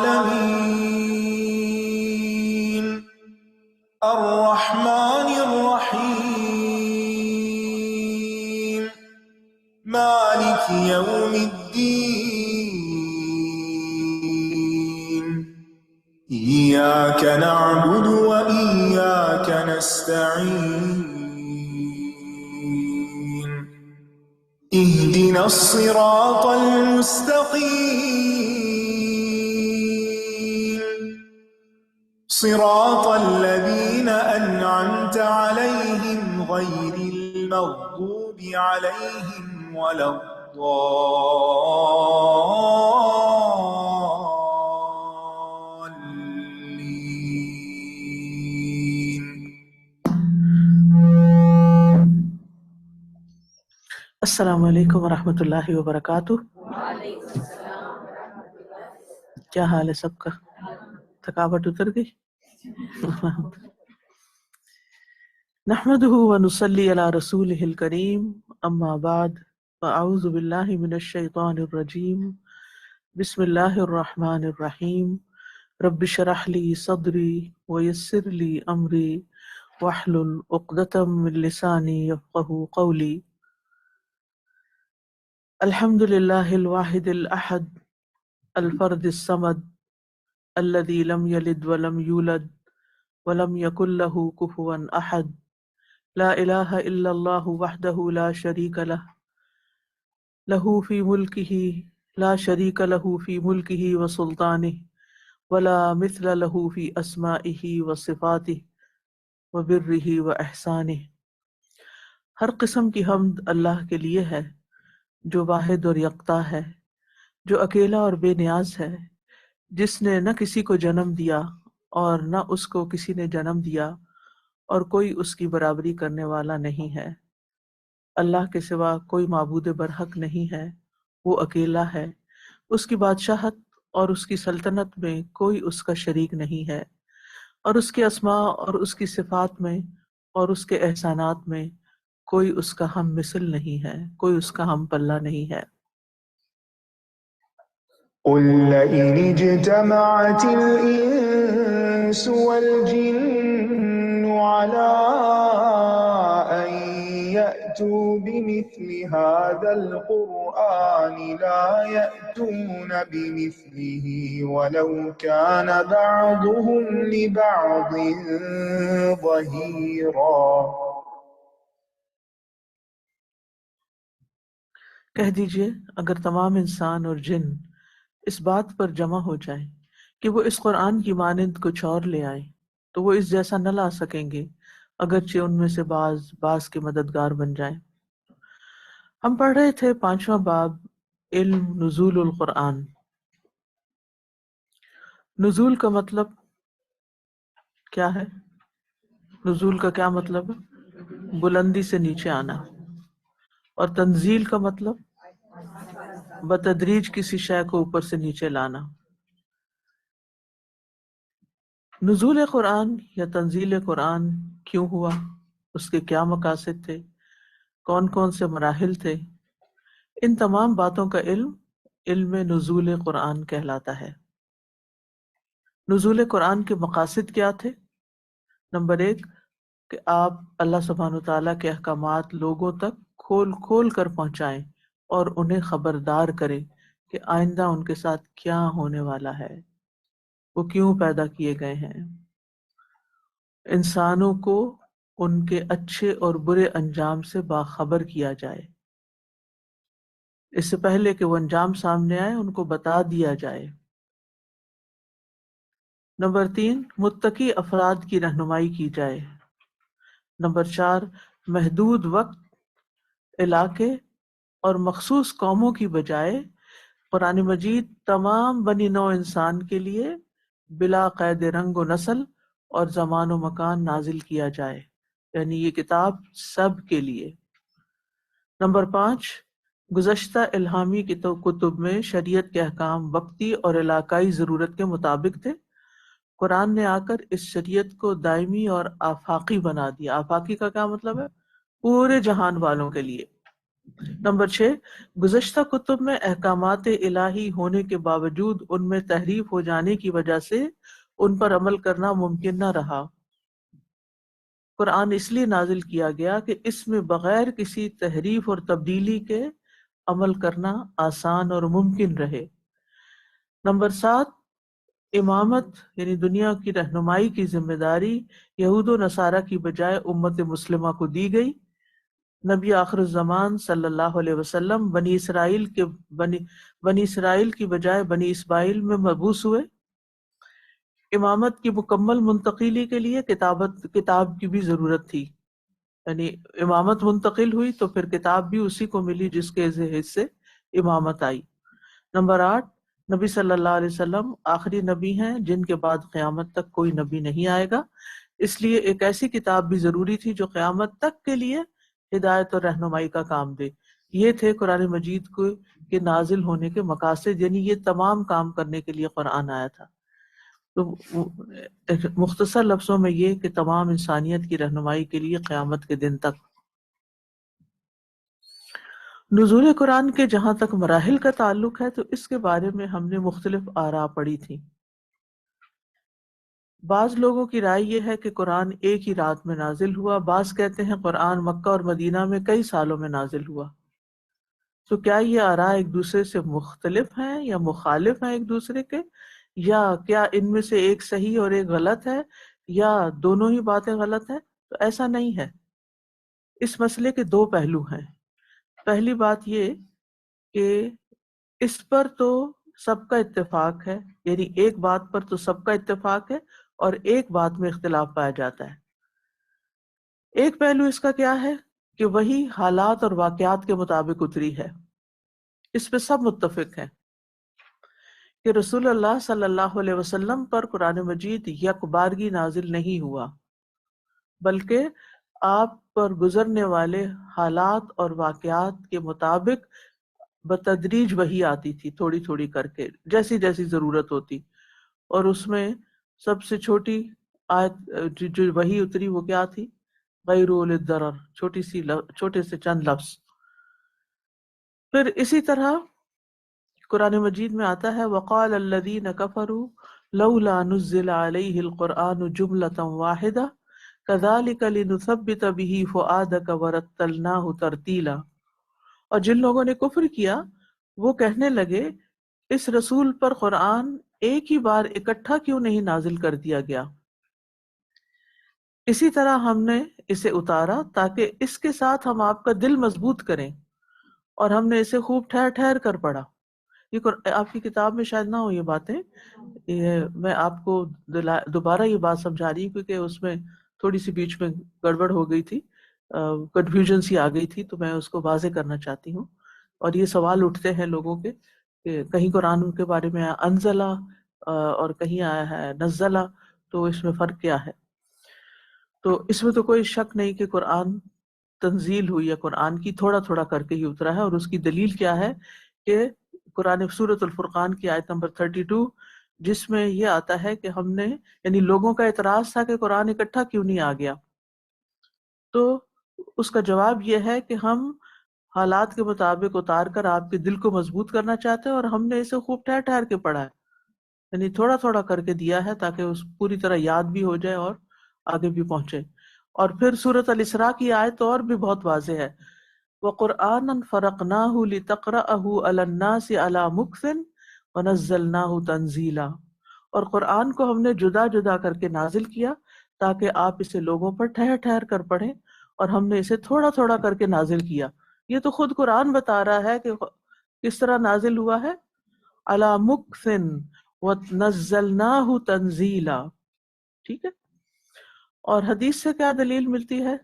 العالمين الرحمن الرحيم مالك يوم الدين إياك نعبد وإياك نستعين اهدنا الصراط المستقيم صراط الذين أنعمت عليهم غير المغضوب عليهم ولا الضالين. السلام علیکم ورحمۃ اللہ وبرکاتہ۔ کیا حال ہے سب کا؟ تھکاوٹ اتر گئی؟ نحمده ونصلی علی رسولہ الکریم، اما بعد فاعوذ باللہ من الشیطان الرجیم، بسم اللہ الرحمن الرحیم، رب اشرح لی صدری ویسر لی امری واحلل عقدۃ من لسانی یفقہوا قولی۔ الحمد للہ الواحد الاحد الفرد الصمد الذي لم يلد ولم يولد ولم يكن له كفوا احد، لا الہ الا اللہ وحدہ لا شریک له، له في ملکہ لا شریک له في ملکہ وسلطانہ، ولا مثل له في اسمائہ وصفاتہ وبرہ واحسانہ۔ ہر قسم کی حمد اللہ کے لیے ہے جو واحد اور یکتا ہے، جو اکیلا اور بے نیاز ہے، جس نے نہ کسی کو جنم دیا اور نہ اس کو کسی نے جنم دیا، اور کوئی اس کی برابری کرنے والا نہیں ہے۔ اللہ کے سوا کوئی معبود برحق نہیں ہے، وہ اکیلا ہے، اس کی بادشاہت اور اس کی سلطنت میں کوئی اس کا شریک نہیں ہے، اور اس کے اسماء اور اس کی صفات میں اور اس کے احسانات میں کوئی اس کا ہم مثل نہیں ہے، کوئی اس کا ہم پلہ نہیں ہے۔ قل لئن اجتمعت الإنس والجن على أن يأتوا بمثل هذا القرآن لا يأتون بمثله ولو كان بعضهم لبعض ظهيرا۔ کہہ دیجئے اگر تمام انسان اور جن اس بات پر جمع ہو جائیں کہ وہ اس قرآن کی مانند کچھ اور لے آئیں تو وہ اس جیسا نہ لا سکیں گے، اگرچہ ان میں سے بعض کے مددگار بن جائیں۔ ہم پڑھ رہے تھے 5واں باب، علم نزول القرآن۔ نزول کا مطلب کیا ہے؟ نزول کا کیا مطلب ہے؟ بلندی سے نیچے آنا۔ اور تنزیل کا مطلب بتدریج کسی شے کو اوپر سے نیچے لانا۔ نزول قرآن یا تنزیل قرآن کیوں ہوا؟ اس کے کیا مقاصد تھے؟ کون کون سے مراحل تھے؟ ان تمام باتوں کا علم علم نزول قرآن کہلاتا ہے۔ نزول قرآن کے مقاصد کیا تھے؟ نمبر 1 کہ آپ اللہ سبحانہ وتعالیٰ کے احکامات لوگوں تک کھول کھول کر پہنچائیں اور انہیں خبردار کریں کہ آئندہ ان کے ساتھ کیا ہونے والا ہے، وہ کیوں پیدا کیے گئے ہیں۔ انسانوں کو ان کے اچھے اور برے انجام سے باخبر کیا جائے، اس سے پہلے کہ وہ انجام سامنے آئے ان کو بتا دیا جائے۔ نمبر 3 متقی افراد کی رہنمائی کی جائے۔ نمبر 4 محدود وقت، علاقے اور مخصوص قوموں کی بجائے قرآن مجید تمام بنی نوع انسان کے لیے بلا قید رنگ و نسل اور زمان و مکان نازل کیا جائے، یعنی یہ کتاب سب کے لیے۔ نمبر 5 گزشتہ الہامی کتب میں شریعت کے احکام وقتی اور علاقائی ضرورت کے مطابق تھے، قرآن نے آ کر اس شریعت کو دائمی اور آفاقی بنا دیا۔ آفاقی کا کیا مطلب ہے؟ پورے جہان والوں کے لیے۔ نمبر 6، گزشتہ کتب میں احکامات الہی ہونے کے باوجود ان میں تحریف ہو جانے کی وجہ سے ان پر عمل کرنا ممکن نہ رہا۔ قرآن اس لیے نازل کیا گیا کہ اس میں بغیر کسی تحریف اور تبدیلی کے عمل کرنا آسان اور ممکن رہے۔ نمبر 7، امامت یعنی دنیا کی رہنمائی کی ذمہ داری یہود و نصارہ کی بجائے امت مسلمہ کو دی گئی۔ نبی آخر الزمان صلی اللہ علیہ وسلم بنی اسرائیل کی بجائے بنی اسماعیل میں مبعوث ہوئے۔ امامت کی مکمل منتقلی کے لیے کتاب کی بھی ضرورت تھی، یعنی امامت منتقل ہوئی تو پھر کتاب بھی اسی کو ملی جس کے حصے امامت آئی۔ نمبر 8، نبی صلی اللہ علیہ وسلم آخری نبی ہیں جن کے بعد قیامت تک کوئی نبی نہیں آئے گا، اس لیے ایک ایسی کتاب بھی ضروری تھی جو قیامت تک کے لیے ہدایت اور رہنمائی کا کام دے۔ یہ تھے قرآن مجید کے نازل ہونے کے مقاصد، یعنی یہ تمام کام کرنے کے لیے قرآن آیا تھا۔ تو مختصر لفظوں میں یہ کہ تمام انسانیت کی رہنمائی کے لیے قیامت کے دن تک۔ نزول قرآن کے جہاں تک مراحل کا تعلق ہے تو اس کے بارے میں ہم نے مختلف آراء پڑھی تھی۔ بعض لوگوں کی رائے یہ ہے کہ قرآن ایک ہی رات میں نازل ہوا، بعض کہتے ہیں قرآن مکہ اور مدینہ میں کئی سالوں میں نازل ہوا۔ تو کیا یہ آراء ایک دوسرے سے مختلف ہیں یا مخالف ہیں ایک دوسرے کے، یا کیا ان میں سے ایک صحیح اور ایک غلط ہے، یا دونوں ہی باتیں غلط ہیں؟ تو ایسا نہیں ہے۔ اس مسئلے کے دو پہلو ہیں۔ پہلی بات یہ کہ اس پر تو سب کا اتفاق ہے، یعنی ایک بات پر تو سب کا اتفاق ہے اور ایک بات میں اختلاف پایا جاتا ہے۔ ایک پہلو اس کا کیا ہے کہ وہی حالات اور واقعات کے مطابق اتری ہے۔ اس پہ سب متفق ہیں کہ رسول اللہ صلی اللہ علیہ وسلم پر قرآن مجید یک بارگی نازل نہیں ہوا، بلکہ آپ پر گزرنے والے حالات اور واقعات کے مطابق بتدریج وحی آتی تھی، تھوڑی تھوڑی کر کے، جیسی جیسی ضرورت ہوتی۔ اور اس میں سب سے چھوٹی آیت جو وحی اتری وہ کیا تھی؟ غیر اولي الضرر، چھوٹے سے چند لفظ۔ پھر اسی طرح قرآن مجید میں آتا ہے وقال الذین کفروا لولا نزل علیہ القرآن جملۃ واحدہ کذالک لنثبت به فؤادک ورتلناہ ترتیلا۔ اور جن لوگوں نے کفر کیا وہ کہنے لگے اس رسول پر قرآن ایک ہی بار اکٹھا کیوں نہیں نازل کر دیا گیا، اسی طرح ہم نے اسے اتارا تاکہ اس کے ساتھ ہم آپ کا دل مضبوط کریں، اور ہم نے اسے خوب ٹھہر ٹھہر کر پڑھا۔ یہ آپ کی کتاب میں شاید نہ ہو یہ باتیں، میں آپ کو دوبارہ یہ بات سمجھا رہی ہوں کیونکہ اس میں تھوڑی سی بیچ میں گڑبڑ ہو گئی تھی، کنفیوژن سی آ گئی تھی، تو میں اس کو واضح کرنا چاہتی ہوں۔ اور یہ سوال اٹھتے ہیں لوگوں کے کہ کہیں قرآن کے بارے میں انزلہ اور کہیں آیا ہے نزلہ، تو اس میں فرق کیا ہے؟ تو اس میں تو کوئی شک نہیں کہ قرآن تنزیل ہوئی ہے، قرآن کی تھوڑا تھوڑا کر کے ہی اترا ہے، اور اس کی دلیل کیا ہے کہ قرآن سورۃ الفرقان کی آیت نمبر 32 جس میں یہ آتا ہے کہ ہم نے، یعنی لوگوں کا اعتراض تھا کہ قرآن اکٹھا کیوں نہیں آ گیا، تو اس کا جواب یہ ہے کہ ہم حالات کے مطابق اتار کر آپ کے دل کو مضبوط کرنا چاہتے ہیں، اور ہم نے اسے خوب ٹھہر ٹھہر کے پڑھا ہے، یعنی تھوڑا تھوڑا کر کے دیا ہے تاکہ اس پوری طرح یاد بھی ہو جائے اور آگے بھی پہنچے۔ اور پھر سورۃ الاسراء کی آیت اور بھی بہت واضح ہے وَقُرْآنًا فَرَقْنَاهُ لِتَقْرَأَهُ عَلَى النَّاسِ عَلَى مُكْثٍ وَنَزَّلْنَاهُ تَنزِيلًا، اور قرآن کو ہم نے جدا جدا کر کے نازل کیا تاکہ آپ اسے لوگوں پر ٹھہر ٹھہر کر پڑھیں، اور ہم نے اسے تھوڑا تھوڑا کر کے نازل کیا۔ یہ تو خود قرآن بتا رہا ہے کہ کس طرح نازل ہوا ہے، عَلَى مُكْثٍ وَنَزَّلْنَاهُ تَنزِيلًا، ٹھیک ہے۔ اور حدیث سے کیا دلیل ملتی ہے؟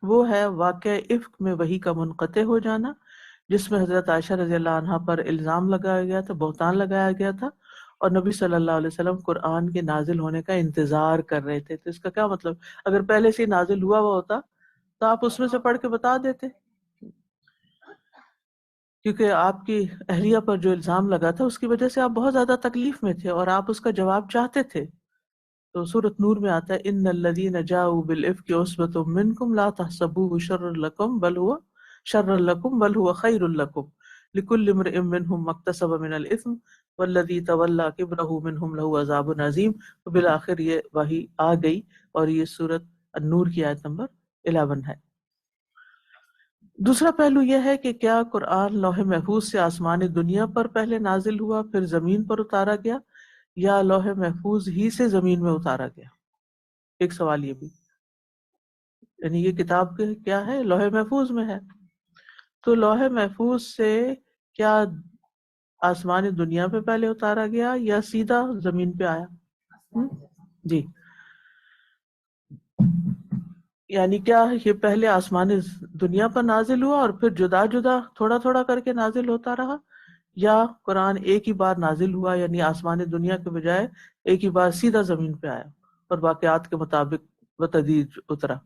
وہ ہے واقعہ افک میں وحی کا منقطع ہو جانا، جس میں حضرت عائشہ رضی اللہ عنہا پر الزام لگایا گیا تھا، بہتان لگایا گیا تھا، اور نبی صلی اللہ علیہ وسلم قرآن کے نازل ہونے کا انتظار کر رہے تھے۔ تو اس کا کیا مطلب؟ اگر پہلے سے نازل ہوا ہوتا تو آپ اس میں سے پڑھ کے بتا دیتے، کیونکہ آپ کی اہلیہ پر جو الزام لگا تھا اس کی وجہ سے آپ بہت زیادہ تکلیف میں تھے اور آپ اس کا جواب چاہتے تھے۔ تو سورۃ نور میں آتا ہے ان الذین جاؤوا بالافک عصبۃ منکم لا تحسبوه شرا لکم بل هو شر لکم بل هو خیر لکم لکل امرئ منہم ما اکتسب من الاثم والذی تولی کبرہ منہم لہ عذاب عظیم. تو بالآخر یہ وحی آ گئی اور یہ سورۃ النور کی آیت نمبر 11 ہے. دوسرا پہلو یہ ہے کہ کیا قرآن لوح محفوظ سے آسمان دنیا پر پہلے نازل ہوا پھر زمین پر اتارا گیا، یا لوح محفوظ ہی سے زمین میں اتارا گیا؟ ایک سوال یہ بھی، یعنی یہ کتاب کیا ہے؟ لوح محفوظ میں ہے. تو لوح محفوظ سے کیا آسمان دنیا پہ پہلے اتارا گیا یا سیدھا زمین پہ آیا؟ جی، یعنی کیا یہ پہلے آسمان دنیا پر نازل ہوا اور پھر جدا جدا تھوڑا تھوڑا کر کے نازل ہوتا رہا، یا قرآن ایک ہی بار نازل ہوا یعنی آسمان دنیا کے بجائے ایک ہی بار سیدھا زمین پہ آیا اور واقعات کے مطابق بتدریج اترا؟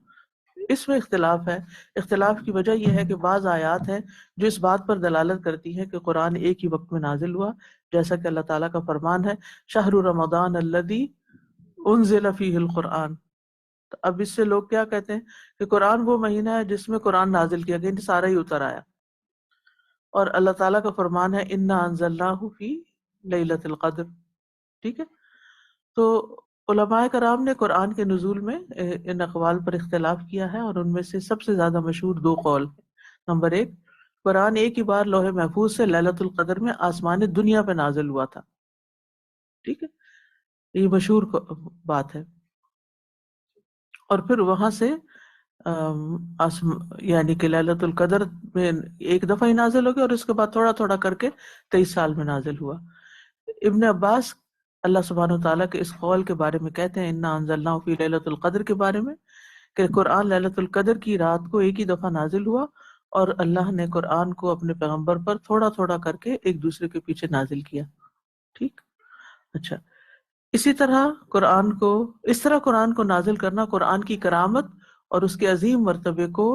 اس میں اختلاف ہے. اختلاف کی وجہ یہ ہے کہ بعض آیات ہیں جو اس بات پر دلالت کرتی ہیں کہ قرآن ایک ہی وقت میں نازل ہوا، جیسا کہ اللہ تعالیٰ کا فرمان ہے شہر رمضان الذی انزل فیہ القرآن. تو اب اس سے لوگ کیا کہتے ہیں کہ قرآن وہ مہینہ ہے جس میں قرآن نازل کیا گیا، سارا ہی اتر آیا. اور اللہ تعالیٰ کا فرمان ہے انا انزلناہ فی لیلۃ القدر. ٹھیک ہے، تو علماء کرام نے قرآن کے نزول میں ان اقوال پر اختلاف کیا ہے، اور ان میں سے سب سے زیادہ مشہور دو قول. نمبر ایک، قرآن ایک ہی بار لوح محفوظ سے لیلۃ القدر میں آسمان دنیا پہ نازل ہوا تھا. ٹھیک ہے، یہ مشہور بات ہے. اور پھر وہاں سے یعنی کہ لیلۃ القدر میں ایک دفعہ ہی نازل ہو گیا اور اس کے بعد تھوڑا تھوڑا کر کے 23 سال میں نازل ہوا. ابن عباس اللہ سبحانہ وتعالیٰ کے اس قول کے بارے میں کہتے ہیں انا انزلناہ فی لیلۃ القدر کے بارے میں کہ قرآن لیلۃ القدر کی رات کو ایک ہی دفعہ نازل ہوا اور اللہ نے قرآن کو اپنے پیغمبر پر تھوڑا تھوڑا کر کے ایک دوسرے کے پیچھے نازل کیا. ٹھیک، اچھا. اسی طرح قرآن کو نازل کرنا قرآن کی کرامت اور اس کے عظیم مرتبے کو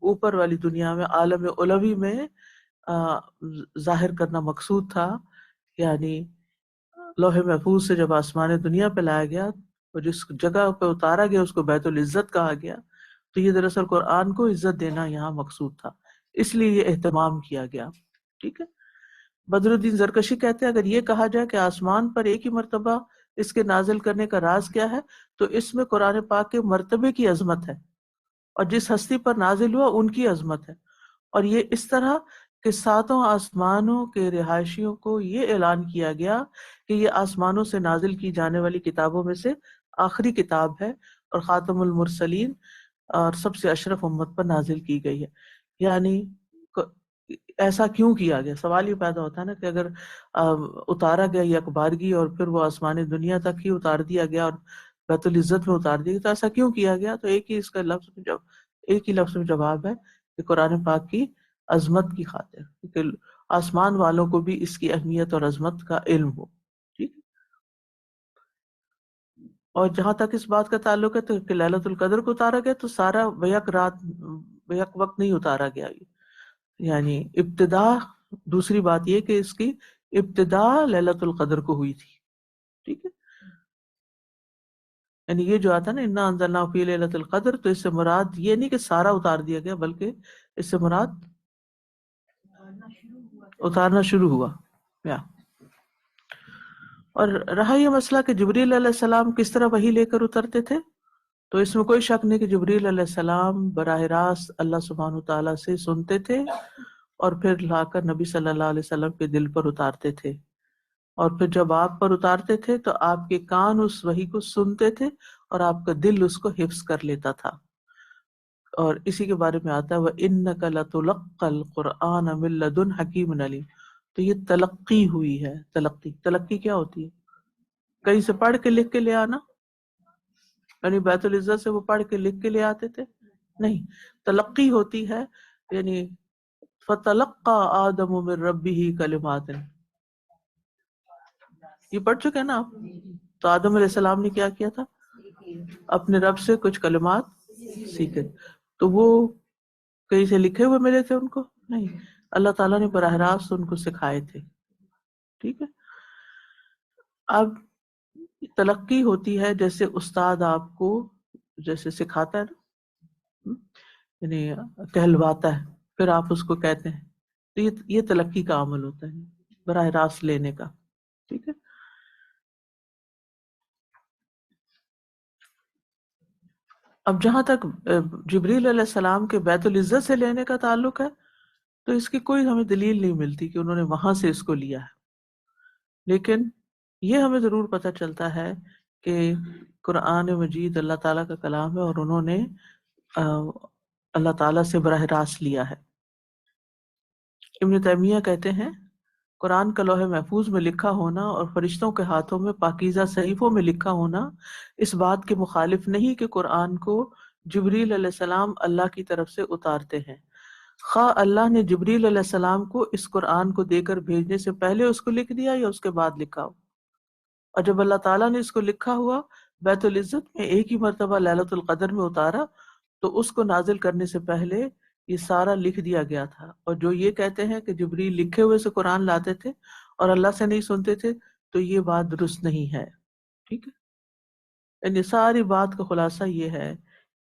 اوپر والی دنیا میں عالم علوی میں ظاہر کرنا مقصود تھا. یعنی لوح محفوظ سے جب آسمان دنیا پہ لایا گیا اور جس جگہ پہ اتارا گیا اس کو بیت العزت کہا گیا، تو یہ دراصل قرآن کو عزت دینا یہاں مقصود تھا، اس لیے یہ اہتمام کیا گیا. ٹھیک ہے. بدر الدین زرکشی کہتے ہیں اگر یہ کہا جائے کہ آسمان پر ایک ہی مرتبہ اس کے نازل کرنے کا راز کیا ہے، تو اس میں قرآن پاک کے مرتبے کی عظمت ہے اور جس ہستی پر نازل ہوا ان کی عظمت ہے. اور یہ اس طرح کہ ساتوں آسمانوں کے رہائشیوں کو یہ اعلان کیا گیا کہ یہ آسمانوں سے نازل کی جانے والی کتابوں میں سے آخری کتاب ہے اور خاتم المرسلین اور سب سے اشرف امت پر نازل کی گئی ہے. یعنی ایسا کیوں کیا گیا؟ سوال یہ پیدا ہوتا ہے نا کہ اگر اتارا گیا یہ اخبارگی اور پھر وہ آسمان دنیا تک ہی اتار دیا گیا اور بیت العزت میں اتار دیا گیا، تو ایسا کیوں کیا گیا؟ تو ایک ہی لفظ میں جواب ہے کہ قرآن پاک کی عظمت کی خاطر، کیونکہ آسمان والوں کو بھی اس کی اہمیت اور عظمت کا علم ہو. ٹھیک. اور جہاں تک اس بات کا تعلق ہے تو کہ لیلۃ القدر کو اتارا گیا تو سارا بیک وقت نہیں اتارا گیا. یعنی ابتدا، دوسری بات یہ کہ اس کی ابتدا لیلۃ القدر کو ہوئی تھی. ٹھیک ہے، یعنی یہ جو آتا ہے نا انا انزلناہ فی لیلۃ القدر، تو اس سے مراد یہ نہیں کہ سارا اتار دیا گیا، بلکہ اس سے مراد اتارنا شروع ہوا. اور رہا یہ مسئلہ کہ جبریل علیہ السلام کس طرح وحی لے کر اترتے تھے، تو اس میں کوئی شک نہیں کہ جبریل علیہ السلام براہ راست اللہ سبحانہ تعالیٰ سے سنتے تھے اور پھر لا کر نبی صلی اللہ علیہ وسلم کے دل پر اتارتے تھے. اور پھر جب آپ پر اتارتے تھے تو آپ کے کان اس وحی کو سنتے تھے اور آپ کا دل اس کو حفظ کر لیتا تھا. اور اسی کے بارے میں آتا ہے وَإِنَّكَ لَتُلَقَّى الْقُرْآنَ مِن لَّدُنْ حَكِيمٍ عَلِيمٍ. تو یہ تلقی ہوئی ہے. تلقی کیا ہوتی ہے؟ کہیں سے پڑھ کے لکھ کے لے آنا، یعنی بیت العزت سے وہ پڑھ کے لکھ کے لے آتے تھے؟ نہیں، تلقی ہوتی ہے یعنی فَتَلَقَّى آدَمُ مِن رَّبِّهِ كَلِمَاتٍ. یہ پڑھ چکے ہیں نا آپ؟ تو آدم علیہ السلام نے کیا کیا تھا؟ اپنے رب سے کچھ کلمات سیکھے. تو وہ کہیں سے لکھے ہوئے ملے تھے ان کو؟ نہیں، اللہ تعالیٰ نے براہ راست ان کو سکھائے تھے. ٹھیک ہے. اب تلقی ہوتی ہے جیسے استاد آپ کو جیسے سکھاتا ہے نا، یعنی کہلواتا ہے، پھر آپ اس کو کہتے ہیں. تو یہ تلقی کا عمل ہوتا ہے، براہ راست لینے کا. ٹھیک ہے. اب جہاں تک جبریل علیہ السلام کے بیت العزت سے لینے کا تعلق ہے، تو اس کی کوئی ہمیں دلیل نہیں ملتی کہ انہوں نے وہاں سے اس کو لیا ہے. لیکن یہ ہمیں ضرور پتہ چلتا ہے کہ قرآن مجید اللہ تعالیٰ کا کلام ہے، اور انہوں نے اللہ تعالیٰ سے براہ راست لیا ہے. ابن تیمیہ کہتے ہیں قرآن کا لوح محفوظ میں لکھا ہونا اور فرشتوں کے ہاتھوں میں پاکیزہ صحیفوں میں لکھا ہونا اس بات کے مخالف نہیں کہ قرآن کو جبریل علیہ السلام اللہ کی طرف سے اتارتے ہیں. خواہ اللہ نے جبریل علیہ السلام کو اس قرآن کو دے کر بھیجنے سے پہلے اس کو لکھ دیا یا اس کے بعد لکھا ہو. اور جب اللہ تعالیٰ نے اس کو لکھا ہوا بیت العزت میں ایک ہی مرتبہ لیلۃ القدر میں اتارا، تو اس کو نازل کرنے سے پہلے یہ سارا لکھ دیا گیا تھا. اور جو یہ کہتے ہیں کہ جبریل لکھے ہوئے سے قرآن لاتے تھے اور اللہ سے نہیں سنتے تھے، تو یہ بات درست نہیں ہے. ٹھیک ہے. یعنی ساری بات کا خلاصہ یہ ہے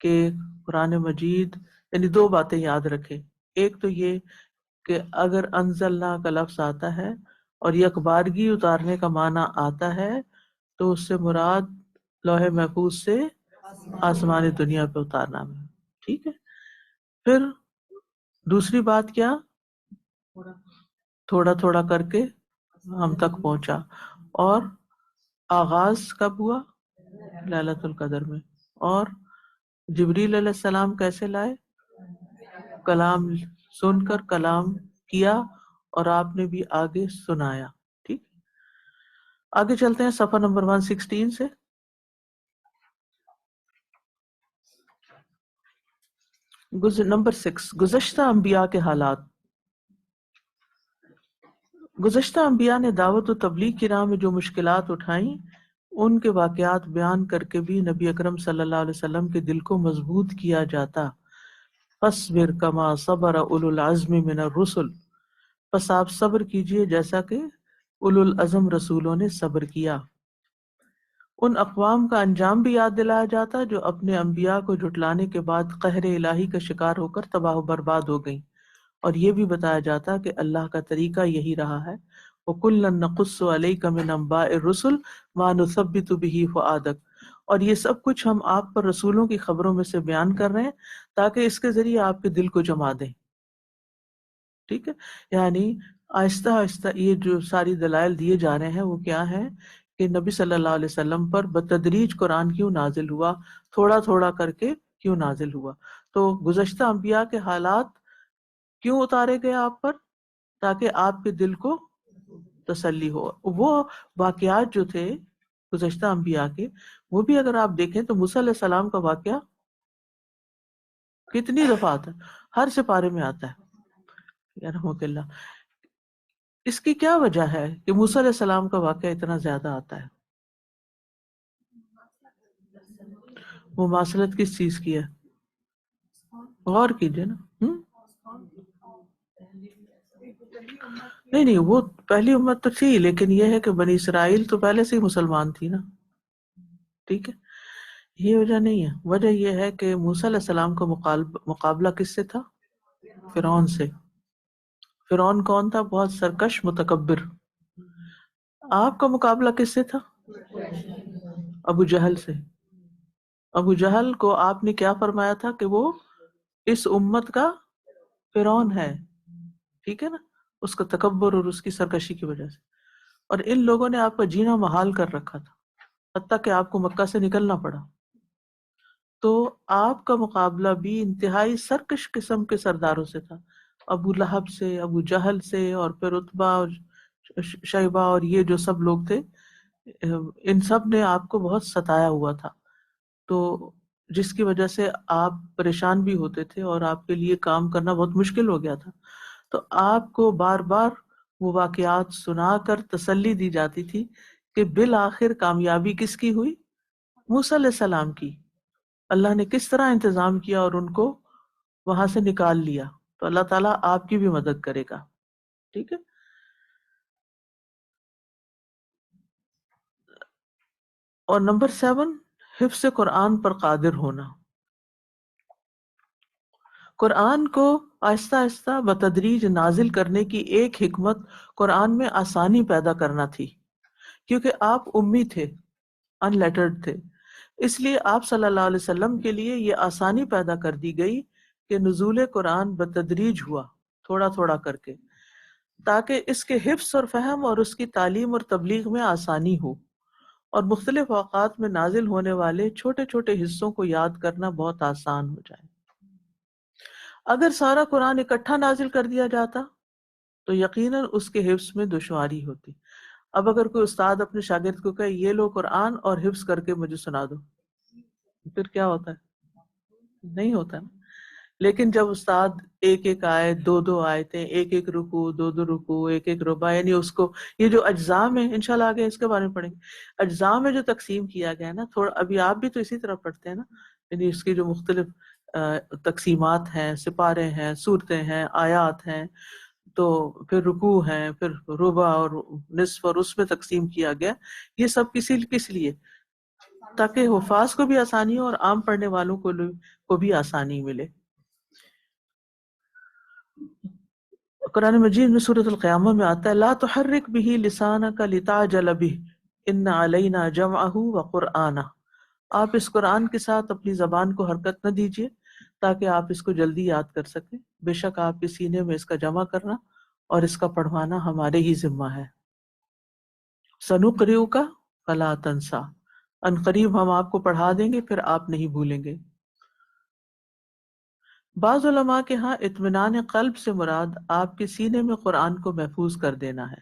کہ قرآن مجید، یعنی دو باتیں یاد رکھیں. ایک تو یہ کہ اگر انزلنا کا لفظ آتا ہے اور یکبارگی اتارنے کا معنی آتا ہے، تو اس سے مراد لوح محفوظ سے آسمانی دنیا پہ اتارنا میں. ٹھیک ہے. پھر دوسری بات کیا؟ تھوڑا تھوڑا کر کے ہم تک پہنچا. اور آغاز کب ہوا؟ لیلۃ القدر میں. اور جبریل علیہ السلام کیسے لائے؟ کلام سن کر کلام کیا اور آپ نے بھی آگے سنایا. ٹھیک. آگے چلتے ہیں صفحہ نمبر 116 سے. نمبر 6، گزشتہ انبیاء کے حالات. گزشتہ انبیاء نے دعوت و تبلیغ کی راہ میں جو مشکلات اٹھائیں، ان کے واقعات بیان کر کے بھی نبی اکرم صلی اللہ علیہ وسلم کے دل کو مضبوط کیا جاتا. فاصبر کما صبر اولو العزم من الرسل، پس آپ صبر کیجئے جیسا کہ اولو العزم رسولوں نے صبر کیا. ان اقوام کا انجام بھی یاد دلایا جاتا جو اپنے انبیاء کو جھٹلانے کے بعد قہر الہی کا شکار ہو کر تباہ و برباد ہو گئیں، اور یہ بھی بتایا جاتا کہ اللہ کا طریقہ یہی رہا ہے. وَكُلًّا نَقُصُّ عَلَيْكَ مِنْ أَنْبَاءِ الرُّسُلِ مَا نُثَبِّتُ بِهِ فُؤَادَكَ، اور یہ سب کچھ ہم آپ پر رسولوں کی خبروں میں سے بیان کر رہے ہیں تاکہ اس کے ذریعے آپ کے دل کو جما دیں. ٹھیک ہے. یعنی آہستہ آہستہ یہ جو ساری دلائل دیے جا رہے ہیں وہ کیا ہیں کہ نبی صلی اللہ علیہ وسلم پر بتدریج قرآن کیوں نازل ہوا، تھوڑا تھوڑا کر کے کیوں نازل ہوا. تو گزشتہ انبیاء کے حالات کیوں اتارے گئے آپ پر؟ تاکہ آپ کے دل کو تسلی ہو. وہ واقعات جو تھے گزشتہ انبیاء کے، وہ بھی اگر آپ دیکھیں تو موسیٰ علیہ السلام کا واقعہ کتنی دفعہ آتا ہے، ہر سپارے میں آتا ہے. رحمۃ اللہ. اس کی کیا وجہ ہے کہ موسیٰ علیہ السلام کا واقعہ اتنا زیادہ آتا ہے؟ مماثلت کس چیز کی ہے؟ غور کیجئے نا. نہیں وہ پہلی امت تو تھی، لیکن یہ ہے کہ بنی اسرائیل تو پہلے سے ہی مسلمان تھی نا. ٹھیک ہے. یہ وجہ نہیں ہے. وجہ یہ ہے کہ موسیٰ علیہ السلام کا مقابلہ کس سے تھا؟ فرعون سے. فرعون کون تھا؟ بہت سرکش متکبر. آپ کا مقابلہ کس سے تھا؟ ابو جہل سے. ابو جہل کو آپ نے کیا فرمایا تھا کہ وہ اس امت کا فرعون ہے. ٹھیک ہے نا. اس کا تکبر اور اس کی سرکشی کی وجہ سے. اور ان لوگوں نے آپ کا جینا محال کر رکھا تھا، حتیٰ کہ آپ کو مکہ سے نکلنا پڑا. تو آپ کا مقابلہ بھی انتہائی سرکش قسم کے سرداروں سے تھا، ابو لہب سے، ابو جہل سے، اور پھر عتبہ اور شیبہ اور یہ جو سب لوگ تھے، ان سب نے آپ کو بہت ستایا ہوا تھا. تو جس کی وجہ سے آپ پریشان بھی ہوتے تھے اور آپ کے لیے کام کرنا بہت مشکل ہو گیا تھا. تو آپ کو بار بار وہ واقعات سنا کر تسلی دی جاتی تھی کہ بالآخر کامیابی کس کی ہوئی؟ موسیٰ علیہ السلام کی. اللہ نے کس طرح انتظام کیا اور ان کو وہاں سے نکال لیا. تو اللہ تعالیٰ آپ کی بھی مدد کرے گا. ٹھیک ہے. اور نمبر 7، حفظ قرآن پر قادر ہونا. قرآن کو آہستہ آہستہ بتدریج نازل کرنے کی ایک حکمت قرآن میں آسانی پیدا کرنا تھی، کیونکہ آپ امی تھے، ان لیٹرڈ تھے، اس لیے آپ صلی اللہ علیہ وسلم کے لیے یہ آسانی پیدا کر دی گئی کہ نزول قرآن بتدریج ہوا، تھوڑا تھوڑا کر کے، تاکہ اس کے حفظ اور فہم اور اس کی تعلیم اور تبلیغ میں آسانی ہو، اور مختلف اوقات میں نازل ہونے والے چھوٹے چھوٹے حصوں کو یاد کرنا بہت آسان ہو جائے۔ اگر سارا قرآن اکٹھا نازل کر دیا جاتا تو یقیناً اس کے حفظ میں دشواری ہوتی۔ اب اگر کوئی استاد اپنے شاگرد کو کہے یہ لو قرآن اور حفظ کر کے مجھے سنا دو، پھر کیا ہوتا ہے؟ نہیں ہوتا نا۔ لیکن جب استاد ایک ایک آیت، دو دو آیتیں، ایک ایک رکوع، دو دو رکوع، ایک ایک ربع، یعنی اس کو یہ جو اجزاء میں انشاءاللہ آگے اس کے بارے میں پڑھیں گے، اجزاء میں جو تقسیم کیا گیا ہے نا، تھوڑا ابھی آپ بھی تو اسی طرح پڑھتے ہیں نا، یعنی اس کی جو مختلف تقسیمات ہیں، سپارے ہیں، صورتیں ہیں، آیات ہیں، تو پھر رکوع ہیں، پھر ربع اور نصف، اور اس میں تقسیم کیا گیا، یہ سب کس لیے؟ تاکہ حفاظ کو بھی آسانی ہو اور عام پڑھنے والوں کو بھی آسانی ملے۔ قرآن مجید میں سورۃ القیامہ میں آتا ہے لا تحرک به لسانک لتعجل به ان علینا جمعہ وقرآنہ، آپ اس قرآن کے ساتھ اپنی زبان کو حرکت نہ دیجیے تاکہ آپ اس کو جلدی یاد کر سکیں، بے شک آپ کے سینے میں اس کا جمع کرنا اور اس کا پڑھوانا ہمارے ہی ذمہ ہے۔ سنقرئک فلا تنسیٰ، ان قریب ہم آپ کو پڑھا دیں گے پھر آپ نہیں بھولیں گے۔ بعض علماء کے ہاں اطمینان قلب سے مراد آپ کے سینے میں قرآن کو محفوظ کر دینا ہے،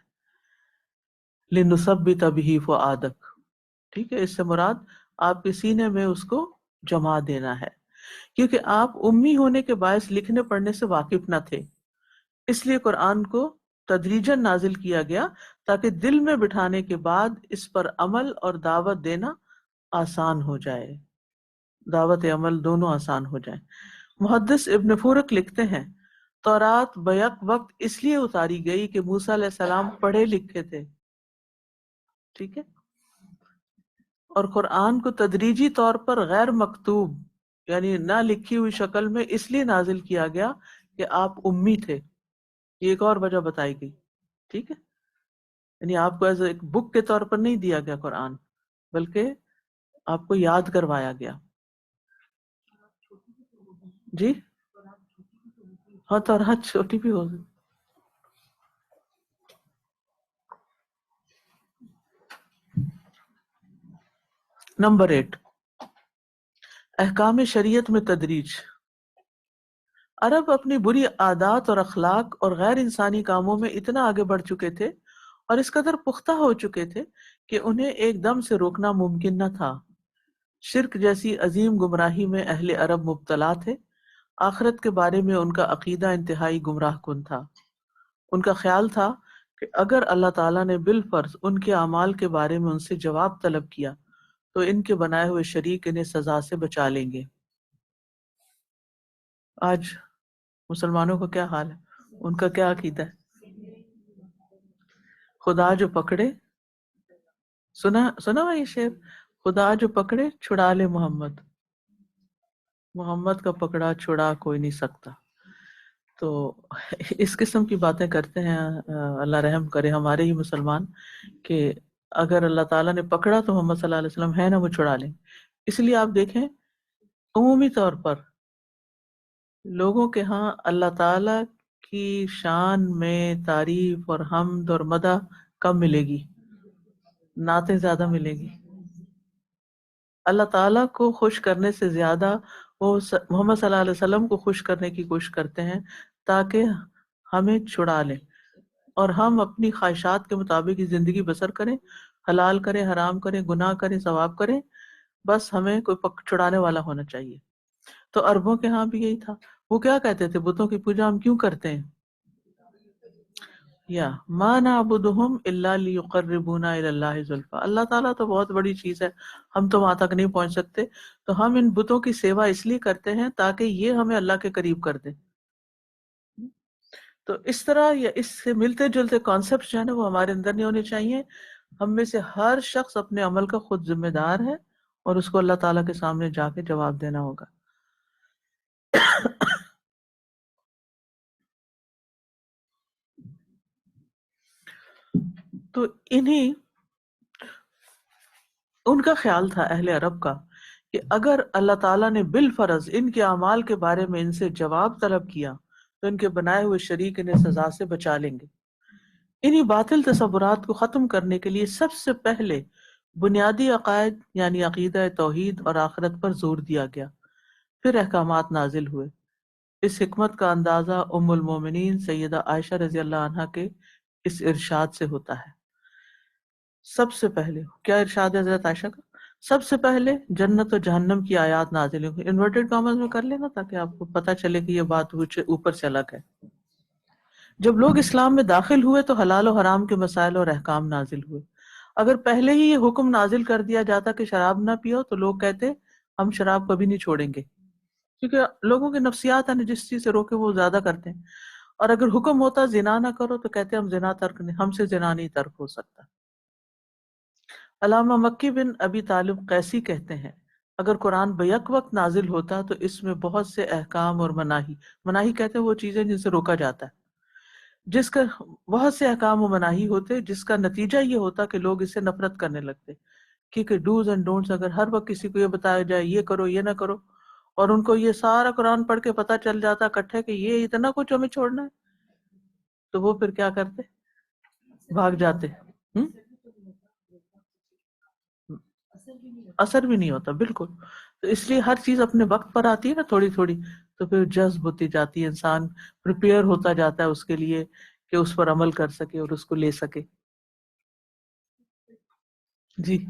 لنثبت بہ فؤادک، ٹھیک ہے، اس سے مراد آپ کے سینے میں اس کو جما دینا ہے، کیونکہ آپ امی ہونے کے باعث لکھنے پڑھنے سے واقف نہ تھے، اس لیے قرآن کو تدریجاً نازل کیا گیا تاکہ دل میں بٹھانے کے بعد اس پر عمل اور دعوت دینا آسان ہو جائے، دعوت عمل دونوں آسان ہو جائیں۔ محدث ابن فورق لکھتے ہیں تورات بیک وقت اس لیے اتاری گئی کہ موسیٰ علیہ السلام پڑھے لکھے تھے، ٹھیک ہے، اور قرآن کو تدریجی طور پر غیر مکتوب یعنی نہ لکھی ہوئی شکل میں اس لیے نازل کیا گیا کہ آپ امی تھے، یہ ایک اور وجہ بتائی گئی، ٹھیک ہے، یعنی آپ کو ایز ایک بک کے طور پر نہیں دیا گیا قرآن، بلکہ آپ کو یاد کروایا گیا۔ جی ہاں، تورات چھوٹی بھی ہو گئی۔ نمبر 8، احکام شریعت میں تدریج۔ عرب اپنی بری عادات اور اخلاق اور غیر انسانی کاموں میں اتنا آگے بڑھ چکے تھے اور اس قدر پختہ ہو چکے تھے کہ انہیں ایک دم سے روکنا ممکن نہ تھا۔ شرک جیسی عظیم گمراہی میں اہل عرب مبتلا تھے، آخرت کے بارے میں ان کا عقیدہ انتہائی گمراہ کن تھا۔ ان کا خیال تھا کہ اگر اللہ تعالیٰ نے بالفرض ان کے اعمال کے بارے میں ان سے جواب طلب کیا تو ان کے بنائے ہوئے شریک انہیں سزا سے بچا لیں گے۔ آج مسلمانوں کا کیا حال ہے؟ ان کا کیا عقیدہ ہے؟ خدا جو پکڑے، سنا یہ شعر، خدا جو پکڑے چھڑا لے محمد، محمد کا پکڑا چھڑا کوئی نہیں سکتا۔ تو اس قسم کی باتیں کرتے ہیں، اللہ رحم کرے ہمارے ہی مسلمان، کہ اگر اللہ تعالیٰ نے پکڑا تو محمد صلی اللہ علیہ وسلم ہے نا وہ چھڑا لیں۔ اس لیے آپ دیکھیں عمومی طور پر لوگوں کے ہاں اللہ تعالیٰ کی شان میں تعریف اور حمد اور مدح کم ملے گی، نعتیں زیادہ ملے گی۔ اللہ تعالیٰ کو خوش کرنے سے زیادہ وہ محمد صلی اللہ علیہ وسلم کو خوش کرنے کی کوشش کرتے ہیں تاکہ ہمیں چھڑا لیں اور ہم اپنی خواہشات کے مطابق ہی زندگی بسر کریں، حلال کریں، حرام کریں، گناہ کریں، ثواب کریں، بس ہمیں کوئی چھڑانے والا ہونا چاہیے۔ تو عربوں کے ہاں بھی یہی تھا، وہ کیا کہتے تھے بتوں کی پوجا ہم کیوں کرتے ہیں؟ یا ما نعبدہم الا لیقربونا الی اللہ زلفی، اللہ تعالیٰ تو بہت بڑی چیز ہے، ہم تو وہاں تک نہیں پہنچ سکتے، تو ہم ان بتوں کی سیوا اس لیے کرتے ہیں تاکہ یہ ہمیں اللہ کے قریب کر دیں۔ تو اس طرح یا اس سے ملتے جلتے کانسیپٹ جو ہے نا وہ ہمارے اندر نہیں ہونے چاہیے۔ ہم میں سے ہر شخص اپنے عمل کا خود ذمہ دار ہے اور اس کو اللہ تعالیٰ کے سامنے جا کے جواب دینا ہوگا۔ تو انہیں ان کا خیال تھا اہل عرب کا کہ اگر اللہ تعالیٰ نے بالفرض ان کے اعمال کے بارے میں ان سے جواب طلب کیا تو ان کے بنائے ہوئے شریک انہیں سزا سے بچا لیں گے. انہی باطل تصورات کو ختم کرنے کے لیے سب سے پہلے بنیادی عقائد یعنی عقیدہ توحید اور آخرت پر زور دیا گیا، پھر احکامات نازل ہوئے. اس حکمت کا اندازہ ام المومنین سیدہ عائشہ رضی اللہ عنہا کے اس ارشاد سے ہوتا ہے. سب سے پہلے کیا ارشاد ہے حضرت عائشہ کا؟ سب سے پہلے جنت و جہنم کی آیات نازل ہوئی. انورٹڈ کامز میں کر لینا تاکہ آپ کو پتہ چلے کہ یہ بات اوپر سے الگ ہے. جب لوگ اسلام میں داخل ہوئے تو حلال و حرام کے مسائل اور احکام نازل ہوئے. اگر پہلے ہی یہ حکم نازل کر دیا جاتا کہ شراب نہ پیو تو لوگ کہتے ہم شراب کبھی نہیں چھوڑیں گے، کیونکہ لوگوں کے نفسیات ہیں جس چیز سے روکے وہ زیادہ کرتے ہیں. اور اگر حکم ہوتا زنا نہ کرو تو کہتے ہم زنا ترک نہیں، ہم سے زنا نہیں ترک ہو سکتا. علامہ مکی بن ابی طالب قیسی کہتے ہیں اگر قرآن بیک وقت نازل ہوتا تو اس میں بہت سے احکام اور مناہی کہتے ہیں وہ چیزیں جن سے روکا جاتا ہے، جس کا بہت سے احکام و مناہی ہوتے جس کا نتیجہ یہ ہوتا کہ لوگ اس سے نفرت کرنے لگتے. کیونکہ ڈوز اینڈ ڈونٹس اگر ہر وقت کسی کو یہ بتایا جائے یہ کرو یہ نہ کرو، اور ان کو یہ سارا قرآن پڑھ کے پتہ چل جاتا اکٹھے کہ یہ اتنا کچھ ہمیں چھوڑنا ہے، تو وہ پھر کیا کرتے؟ بھاگ جاتے. اثر بھی نہیں ہوتا. بالکل. تو اس لیے ہر چیز اپنے وقت پر آتی ہے نا تھوڑی تھوڑی، تو پھر جذب ہوتی جاتی ہے، انسان پریپیئر ہوتا جاتا ہے اس کے لیے کہ اس پر عمل کر سکے اور اس کو لے سکے. جی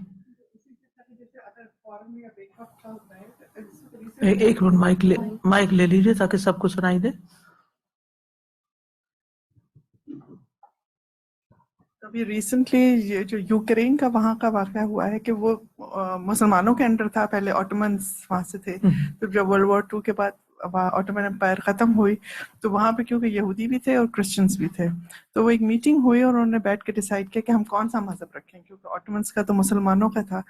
ایک منٹ مائک لے لیجیے تاکہ سب کو سنائی دے. ابھی ریسنٹلی یہ جو یوکرین کا وہاں کا واقعہ ہوا ہے کہ وہ مسلمانوں کے انڈر تھا، پہلے آٹومنز وہاں سے تھے، پھر جب ورلڈ وار 2 کے بعد وہاں آٹومن امپائر ختم ہوئی تو وہاں پہ کیونکہ یہودی بھی تھے اور کرسچنس بھی تھے، تو وہ ایک میٹنگ ہوئی اور انہوں نے بیٹھ کے ڈیسائیڈ کیا کہ ہم کون سا مذہب رکھیں، کیونکہ آٹومنس کا تو مسلمانوں کا تھا.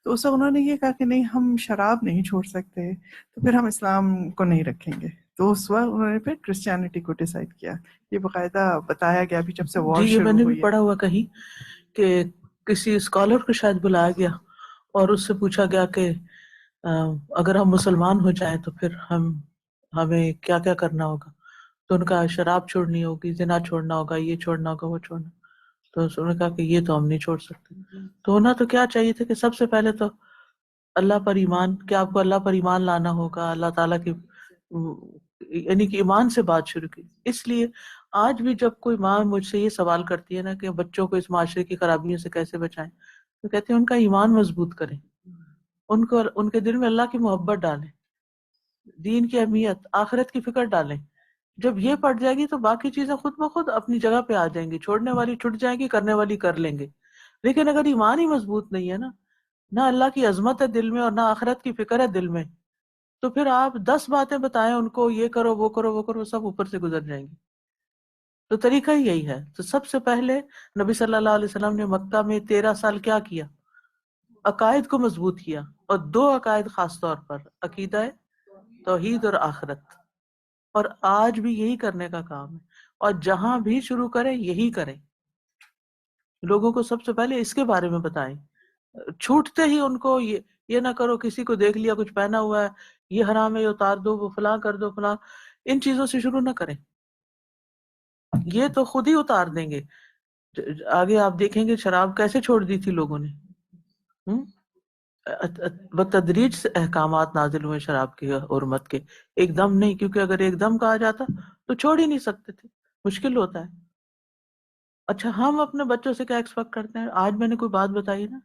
تو اس وقت انہوں نے یہ کہا کہ نہیں ہم شراب نہیں چھوڑ سکتے، تو پھر ہم اسلام کو نہیں رکھیں گے. تو اس وقت انہوں نے پھر کرسچینٹی کو ڈیسائیڈ کیا. یہ باقاعدہ بتایا گیا ابھی جب سے وار جی یہ میں شروع نے بھی ہوئی ہے. پڑھا ہوا کہیں کہ کسی اسکالر کو شاید بلایا گیا اور اس سے پوچھا گیا کہ اگر ہم مسلمان ہو جائیں تو پھر ہمیں کیا کیا کرنا ہوگا. تو ان کا شراب چھوڑنی ہوگی، زنا چھوڑنا ہوگا، یہ چھوڑنا ہوگا، وہ چھوڑنا. تو انہوں نے کہا کہ یہ تو ہم نہیں چھوڑ سکتے. تو ہونا تو کیا چاہیے تھا کہ سب سے پہلے تو اللہ پر ایمان، کہ آپ کو اللہ پر ایمان لانا ہوگا، اللہ تعالیٰ کی یعنی کہ ایمان سے بات شروع کی. اس لیے آج بھی جب کوئی ماں مجھ سے یہ سوال کرتی ہے نا کہ بچوں کو اس معاشرے کی خرابیوں سے کیسے بچائیں، تو کہتے ہیں ان کا ایمان مضبوط کریں، ان کے دل میں اللہ کی محبت ڈالیں، دین کی اہمیت، آخرت کی فکر ڈالیں. جب یہ پڑ جائے گی تو باقی چیزیں خود بخود اپنی جگہ پہ آ جائیں گی، چھوڑنے والی چھٹ جائیں گی، کرنے والی کر لیں گے. لیکن اگر ایمان ہی مضبوط نہیں ہے نا، نہ اللہ کی عظمت ہے دل میں اور نہ آخرت کی فکر ہے دل میں، تو پھر آپ 10 باتیں بتائیں ان کو، یہ کرو وہ کرو وہ کرو، سب اوپر سے گزر جائیں گی. تو طریقہ ہی یہی ہے. تو سب سے پہلے نبی صلی اللہ علیہ وسلم نے مکہ میں 13 سال کیا کیا؟ عقائد کو مضبوط کیا، اور 2 عقائد خاص طور پر، عقیدہ توحید اور آخرت. اور آج بھی یہی کرنے کا کام ہے، اور جہاں بھی شروع کریں یہی کریں، لوگوں کو سب سے پہلے اس کے بارے میں بتائیں. چھوٹتے ہی ان کو یہ نہ کرو کسی کو دیکھ لیا کچھ پہنا ہوا ہے یہ حرام ہے یہ اتار دو، وہ فلاں کر دو فلاں، ان چیزوں سے شروع نہ کریں، یہ تو خود ہی اتار دیں گے. آگے آپ دیکھیں گے شراب کیسے چھوڑ دی تھی لوگوں نے، بتدریج سے احکامات نازل ہوئے شراب کی حرمت کے، ایک دم نہیں، کیونکہ اگر ایک دم کہا جاتا تو چھوڑ ہی نہیں سکتے تھے، مشکل ہوتا ہے. اچھا ہم اپنے بچوں سے کیا ایکسپیکٹ کرتے ہیں؟ آج میں نے کوئی بات بتائی نا،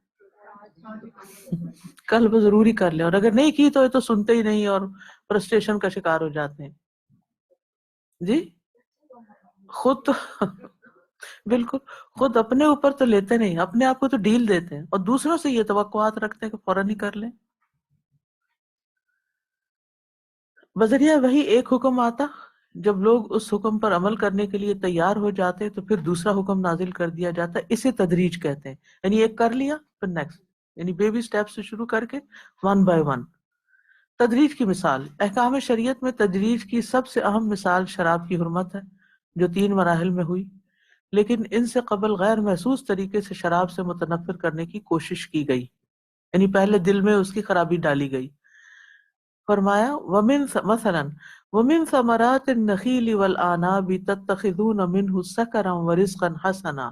کل وہ ضروری کر لیں، اور اگر نہیں کی تو یہ تو سنتے ہی نہیں اور فرسٹریشن کا شکار ہو جاتے ہیں. جی خود تو بالکل خود اپنے اوپر تو لیتے نہیں، اپنے آپ کو تو ڈیل دیتے ہیں، اور دوسروں سے یہ توقعات رکھتے ہیں کہ فوراً ہی کر لیں. بذریعہ وہی ایک حکم آتا، جب لوگ اس حکم پر عمل کرنے کے لیے تیار ہو جاتے تو پھر دوسرا حکم نازل کر دیا جاتا. اسے تدریج کہتے ہیں، یعنی ایک کر لیا پھر نیکسٹ، یعنی بیبی سٹیپ سے شروع کر کے 1 by 1. تدریج کی مثال، احکام شریعت میں تدریج کی سب سے اہم مثال شراب کی حرمت ہے جو 3 مراحل میں ہوئی. لیکن ان سے قبل غیر محسوس طریقے سے شراب سے متنفر کرنے کی کوشش کی گئی، یعنی پہلے دل میں اس کی خرابی ڈالی گئی۔ فرمایا وَمِن ثمرات النخیل والآناب تتخذون منہ سکرا ورزقا حسنا،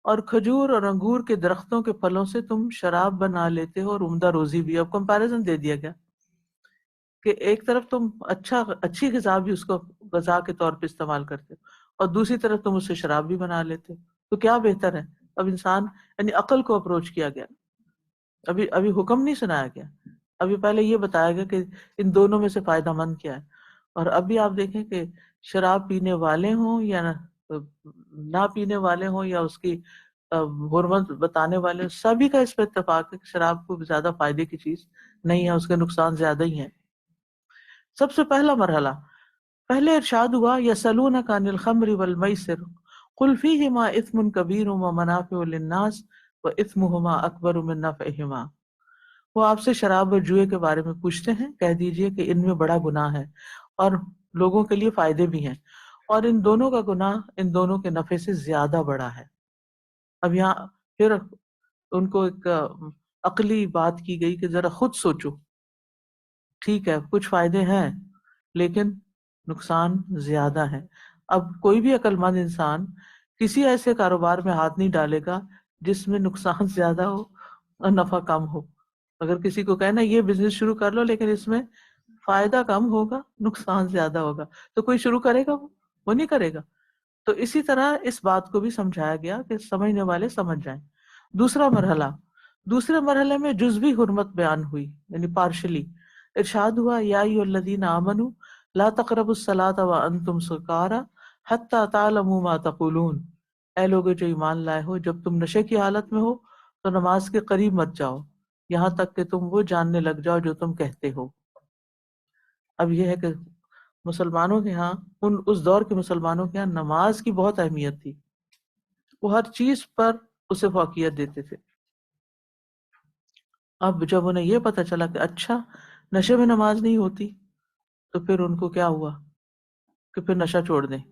اور کھجور اور انگور کے درختوں کے پھلوں سے تم شراب بنا لیتے ہو اور عمدہ روزی بھی۔ اب کمپیریزن دے دیا گیا کہ ایک طرف تم اچھی غذا بھی اس کو غذا کے طور پہ استعمال کرتے ہو، اور دوسری طرف تم اس سے شراب بھی بنا لیتے ہو، تو کیا بہتر ہے؟ اب انسان یعنی عقل کو اپروچ کیا گیا، ابھی حکم نہیں سنایا گیا، ابھی پہلے یہ بتایا گیا کہ ان دونوں میں سے فائدہ مند کیا ہے۔ اور ابھی آپ دیکھیں کہ شراب پینے والے ہوں یا نہ پینے والے ہوں یا اس کی حرمت بتانے والے ہوں، سبھی کا اس پہ اتفاق ہے کہ شراب کو زیادہ فائدے کی چیز نہیں ہے، اس کے نقصان زیادہ ہی ہیں۔ سب سے پہلا مرحلہ، پہلے ارشاد ہوا یسألونک عن الخمر والمیسر قل فیہما اثم کبیر ومنافع للناس واثمہما اکبر من نفعہما۔ وہ آپ سے شراب اور جوئے کے بارے میں پوچھتے ہیں، کہہ دیجئے کہ ان میں بڑا گناہ ہے اور لوگوں کے لیے فائدے بھی ہیں، اور ان دونوں کا گناہ ان دونوں کے نفع سے زیادہ بڑا ہے۔ اب یہاں پھر ان کو ایک عقلی بات کی گئی کہ ذرا خود سوچو، ٹھیک ہے کچھ فائدے ہیں لیکن نقصان زیادہ ہے۔ اب کوئی بھی عقل مند انسان کسی ایسے کاروبار میں ہاتھ نہیں ڈالے گا جس میں نقصان زیادہ ہو اور نفع کم ہو۔ اگر کسی کو کہنا یہ بزنس شروع کر لو لیکن اس میں فائدہ کم ہوگا نقصان زیادہ ہوگا، تو کوئی شروع کرے گا؟ وہ نہیں کرے گا۔ تو اسی طرح اس بات کو بھی سمجھایا گیا کہ سمجھنے والے سمجھ جائیں۔ دوسرے مرحلے میں جزوی حرمت بیان ہوئی، یعنی پارشلی ارشاد ہوا یا ایھا الذین آمنوا لا تقربوا الصلاۃ وانتم سکارى حتی تعلموا ما تقولون، اے لوگو جو ایمان لائے ہو جب تم نشے کی حالت میں ہو تو نماز کے قریب مت جاؤ یہاں تک کہ تم وہ جاننے لگ جاؤ جو تم کہتے ہو۔ اب یہ ہے کہ مسلمانوں کے ہاں اس دور کے مسلمانوں کے ہاں نماز کی بہت اہمیت تھی، وہ ہر چیز پر اسے فوقیت دیتے تھے۔ اب جب انہیں یہ پتہ چلا کہ اچھا نشے میں نماز نہیں ہوتی، تو پھر ان کو کیا ہوا کہ پھر نشہ چھوڑ دیں،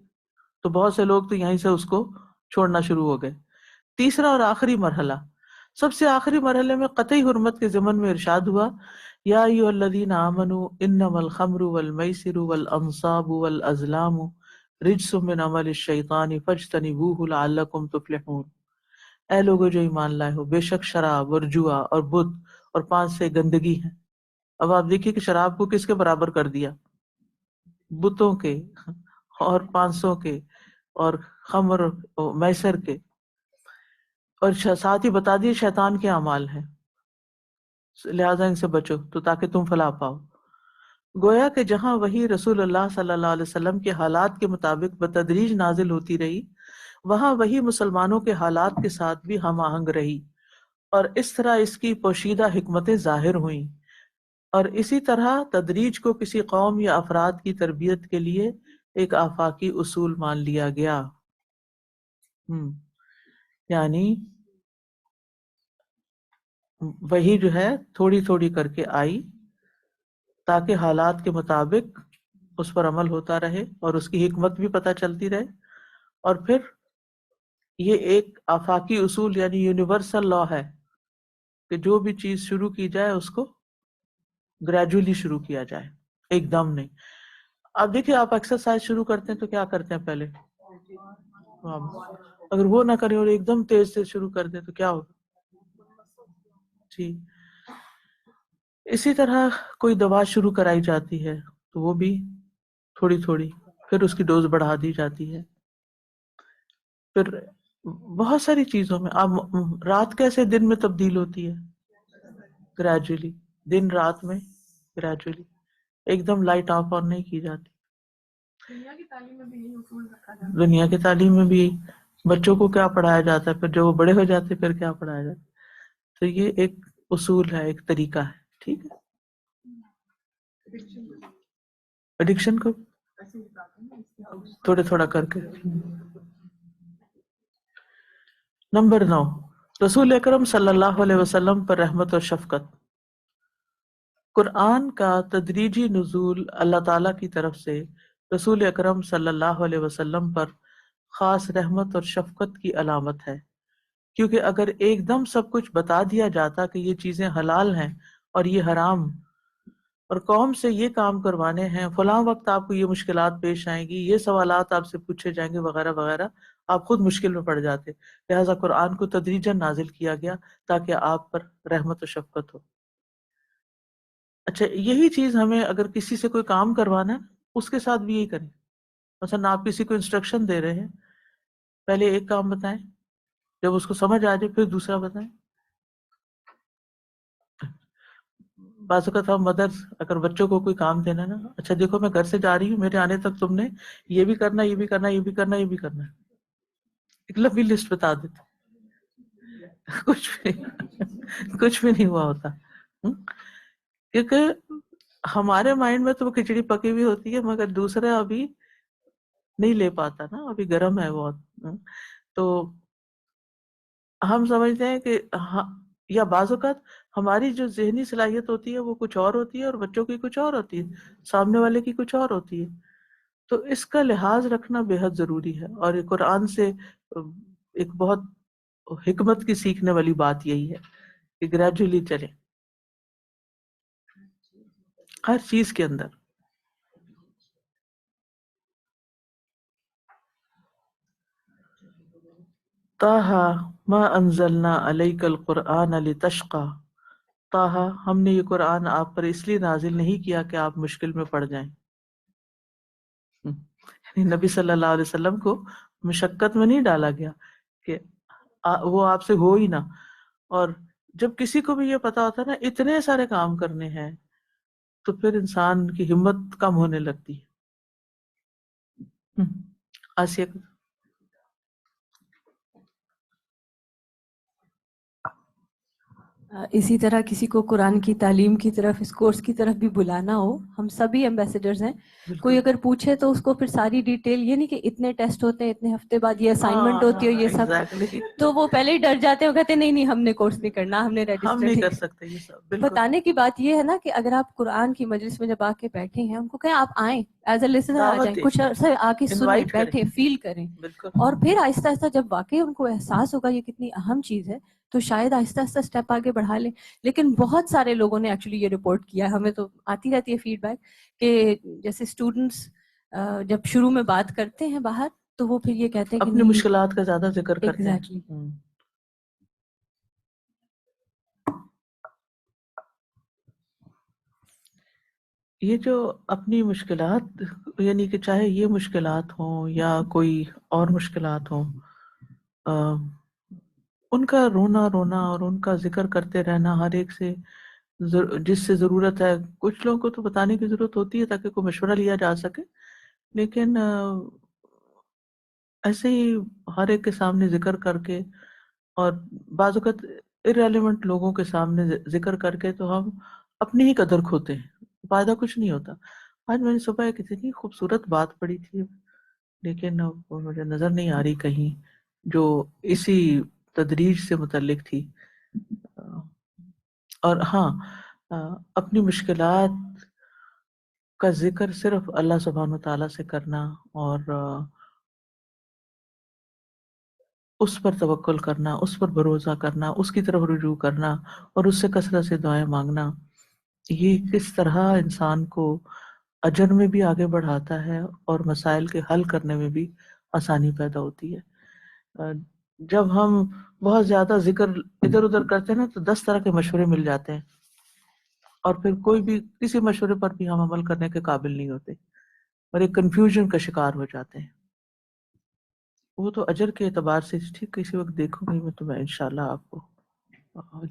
تو بہت سے لوگ تو یہیں سے اس کو چھوڑنا شروع ہو گئے۔ تیسرا اور آخری مرحلہ، سب سے آخری مرحلے میں قطعی حرمت کے ضمن میں ارشاد ہوا یا ایھا الذین آمنوا انما الخمر والمیسر والانصاب والازلام رجس من عمل الشیطان فاجتنبوہ لعلکم تفلحون، اے لوگو جو ایمان لائے ہو بے شک شراب اور جوا اور بت اور پانس سے گندگی ہیں۔ اب آپ دیکھیے کہ شراب کو کس کے برابر کر دیا؟ بتوں کے اور پانسوں کے اور خمر اور میسر کے، اور ساتھ ہی بتا دیے شیطان کے اعمال ہیں، لہذا ان سے بچو تو تاکہ تم فلاح پاؤ۔ گویا کہ جہاں وحی رسول اللہ صلی اللہ علیہ وسلم کے حالات کے مطابق بتدریج نازل ہوتی رہی، وہاں وہی مسلمانوں کے حالات کے ساتھ بھی ہم آہنگ رہی، اور اس طرح اس کی پوشیدہ حکمتیں ظاہر ہوئیں، اور اسی طرح تدریج کو کسی قوم یا افراد کی تربیت کے لیے ایک آفاقی اصول مان لیا گیا۔ یعنی وہی جو ہے تھوڑی تھوڑی کر کے آئی تاکہ حالات کے مطابق اس پر عمل ہوتا رہے اور اس کی حکمت بھی پتہ چلتی رہے، اور پھر یہ ایک آفاقی اصول یعنی یونیورسل لا ہے کہ جو بھی چیز شروع کی جائے اس کو گریجولی شروع کیا جائے، ایک دم نہیں۔ اب دیکھیں آپ ایکسرسائز شروع کرتے ہیں تو کیا کرتے ہیں پہلے؟ اگر وہ نہ کریں اور ایک دم تیز سے شروع کر دیں تو کیا ہوگا؟ جی اسی طرح کوئی دوا شروع کرائی جاتی ہے تو وہ بھی تھوڑی تھوڑی پھر اس کی ڈوز بڑھا دی جاتی ہے۔ پھر بہت ساری چیزوں میں اب رات کیسے دن میں تبدیل ہوتی ہے؟ گریجولی، دن رات میں گریجولی، ایک دم لائٹ آف آن نہیں کی جاتی۔ دنیا کی تعلیم میں بھی یہی اصول رکھا جاتا ہے، دنیا کی تعلیم میں بھی بچوں کو کیا پڑھایا جاتا ہے، پھر جب وہ بڑے ہو جاتے پھر کیا پڑھایا جاتا ہے، تو یہ ایک اصول ہے، ایک طریقہ ہے، ٹھیک ہے۔ ایڈکشن کو تھوڑا کر کے۔ نمبر 9، رسول اکرم صلی اللہ علیہ وسلم پر رحمت اور شفقت۔ قرآن کا تدریجی نزول اللہ تعالیٰ کی طرف سے رسول اکرم صلی اللہ علیہ وسلم پر خاص رحمت اور شفقت کی علامت ہے، کیونکہ اگر ایک دم سب کچھ بتا دیا جاتا کہ یہ چیزیں حلال ہیں اور یہ حرام، اور قوم سے یہ کام کروانے ہیں، فلاں وقت آپ کو یہ مشکلات پیش آئیں گی، یہ سوالات آپ سے پوچھے جائیں گے وغیرہ وغیرہ، آپ خود مشکل میں پڑ جاتے. لہٰذا قرآن کو تدریجاً نازل کیا گیا تاکہ آپ پر رحمت و شفقت ہو. اچھا، یہی چیز ہمیں اگر کسی سے کوئی کام کروانا ہے اس کے ساتھ بھی یہی کریں. مثلا آپ کسی کو انسٹرکشن دے رہے ہیں، پہلے ایک کام بتائیں، جب اس کو سمجھ آ جائے پھر دوسرا بتائیں. بعض اوقات ہم مدرس اگر بچوں کو کوئی کام دینا نا، اچھا دیکھو میں گھر سے جا رہی ہوں، میرے آنے تک تم نے یہ بھی کرنا، یہ بھی کرنا، یہ بھی کرنا، یہ بھی کرنا، ایک لمبی لسٹ بتا دیتے. کچھ بھی نہیں ہوا ہوتا. کیونکہ ہمارے مائنڈ میں تو وہ کھچڑی پکی ہوئی ہوتی ہے، مگر دوسرا ابھی نہیں لے پاتا نا، ابھی گرم ہے بہت. تو ہم سمجھتے ہیں کہ یا بعض اوقات ہماری جو ذہنی صلاحیت ہوتی ہے وہ کچھ اور ہوتی ہے اور بچوں کی کچھ اور ہوتی ہے، سامنے والے کی کچھ اور ہوتی ہے. تو اس کا لحاظ رکھنا بے حد ضروری ہے. اور قرآن سے ایک بہت حکمت کی سیکھنے والی بات یہی ہے کہ گریجولی چلیں ہر چیز کے اندر. طٰہٰ ما انزلنا علیک القرآن لتشقی، طٰہٰ ہم نے یہ قرآن آپ پر اس لیے نازل نہیں کیا کہ آپ مشکل میں پڑ جائیں. یعنی نبی صلی اللہ علیہ وسلم کو مشقت میں نہیں ڈالا گیا کہ وہ آپ سے ہو ہی نہ. اور جب کسی کو بھی یہ پتا ہوتا ہے نا اتنے سارے کام کرنے ہیں تو پھر انسان کی ہمت کم ہونے لگتی ہے. آسیہ اسی طرح کسی کو قرآن کی تعلیم کی طرف، اس کورس کی طرف بھی بلانا ہو، ہم سبھی ایمبیسڈرز ہیں. کوئی اگر پوچھے تو اس کو پھر ساری ڈیٹیل، یہ نہیں کہ اتنے ٹیسٹ ہوتے ہیں، اتنے ہفتے بعد یہ اسائنمنٹ ہوتی ہے، یہ سب، تو وہ پہلے ہی ڈر جاتے ہیں، وہ کہتے ہیں نہیں نہیں ہم نے کورس نہیں کرنا، ہم نے ہم رجسٹر نہیں نہیں کر سکتے یہ سب. بالکل بتانے کی بات یہ ہے نا کہ اگر آپ قرآن کی مجلس میں جب آ کے بیٹھے ہیں، ان کو کہیں آپ آئیں، ایز اے لسنر آ جائیں، کچھ عرصہ آ کے سنیں، انوائٹ کریں. بیٹھیں، فیل کریں. بالکل. اور پھر آہستہ آہستہ جب واقعی ان کو احساس ہوگا یہ کتنی اہم چیز ہے تو شاید آہستہ آہستہ اسٹیپ آگے بڑھا لیں. لیکن بہت سارے لوگوں نے ایکچولی یہ رپورٹ کیا، ہمیں تو آتی رہتی ہے فیڈ بیک، کہ جیسے اسٹوڈنٹس جب شروع میں بات کرتے ہیں باہر تو وہ پھر یہ کہتے ہیں کہ اپنی نہیں، مشکلات کا زیادہ ذکر کرتے ہیں. ایگزیکٹلی. یہ جو اپنی مشکلات، یعنی کہ چاہے یہ مشکلات ہوں یا کوئی اور مشکلات ہوں، ان کا رونا اور ان کا ذکر کرتے رہنا ہر ایک سے جس سے ضرورت ہے. کچھ لوگوں کو تو بتانے کی ضرورت ہوتی ہے تاکہ کوئی مشورہ لیا جا سکے، لیکن ایسے ہی ہر ایک کے سامنے ذکر کر کے اور بعض اوقات irrelevant لوگوں کے سامنے ذکر کر کے تو ہم اپنی ہی قدر کھوتے ہیں، فائدہ کچھ نہیں ہوتا. آج میں نے صبح ایک اتنی خوبصورت بات پڑھی تھی، لیکن وہ مجھے نظر نہیں آ رہی کہیں، جو اسی تدریج سے متعلق تھی. اور ہاں، اپنی مشکلات کا ذکر صرف اللہ سبحانہ و تعالیٰ سے کرنا اور اس پر توکل کرنا، اس پر بھروسہ کرنا، اس کی طرف رجوع کرنا اور اس سے کثرت سے دعائیں مانگنا، یہ کس طرح انسان کو اجر میں بھی آگے بڑھاتا ہے اور مسائل کے حل کرنے میں بھی آسانی پیدا ہوتی ہے. جب ہم بہت زیادہ ذکر ادھر ادھر کرتے ہیں نا تو 10 طرح کے مشورے مل جاتے ہیں اور پھر کوئی بھی کسی مشورے پر بھی ہم عمل کرنے کے قابل نہیں ہوتے اور ایک کنفیوژن کا شکار ہو جاتے ہیں. وہ تو اجر کے اعتبار سے ٹھیک کسی وقت دیکھوں گی میں تو میں انشاءاللہ آپ کو.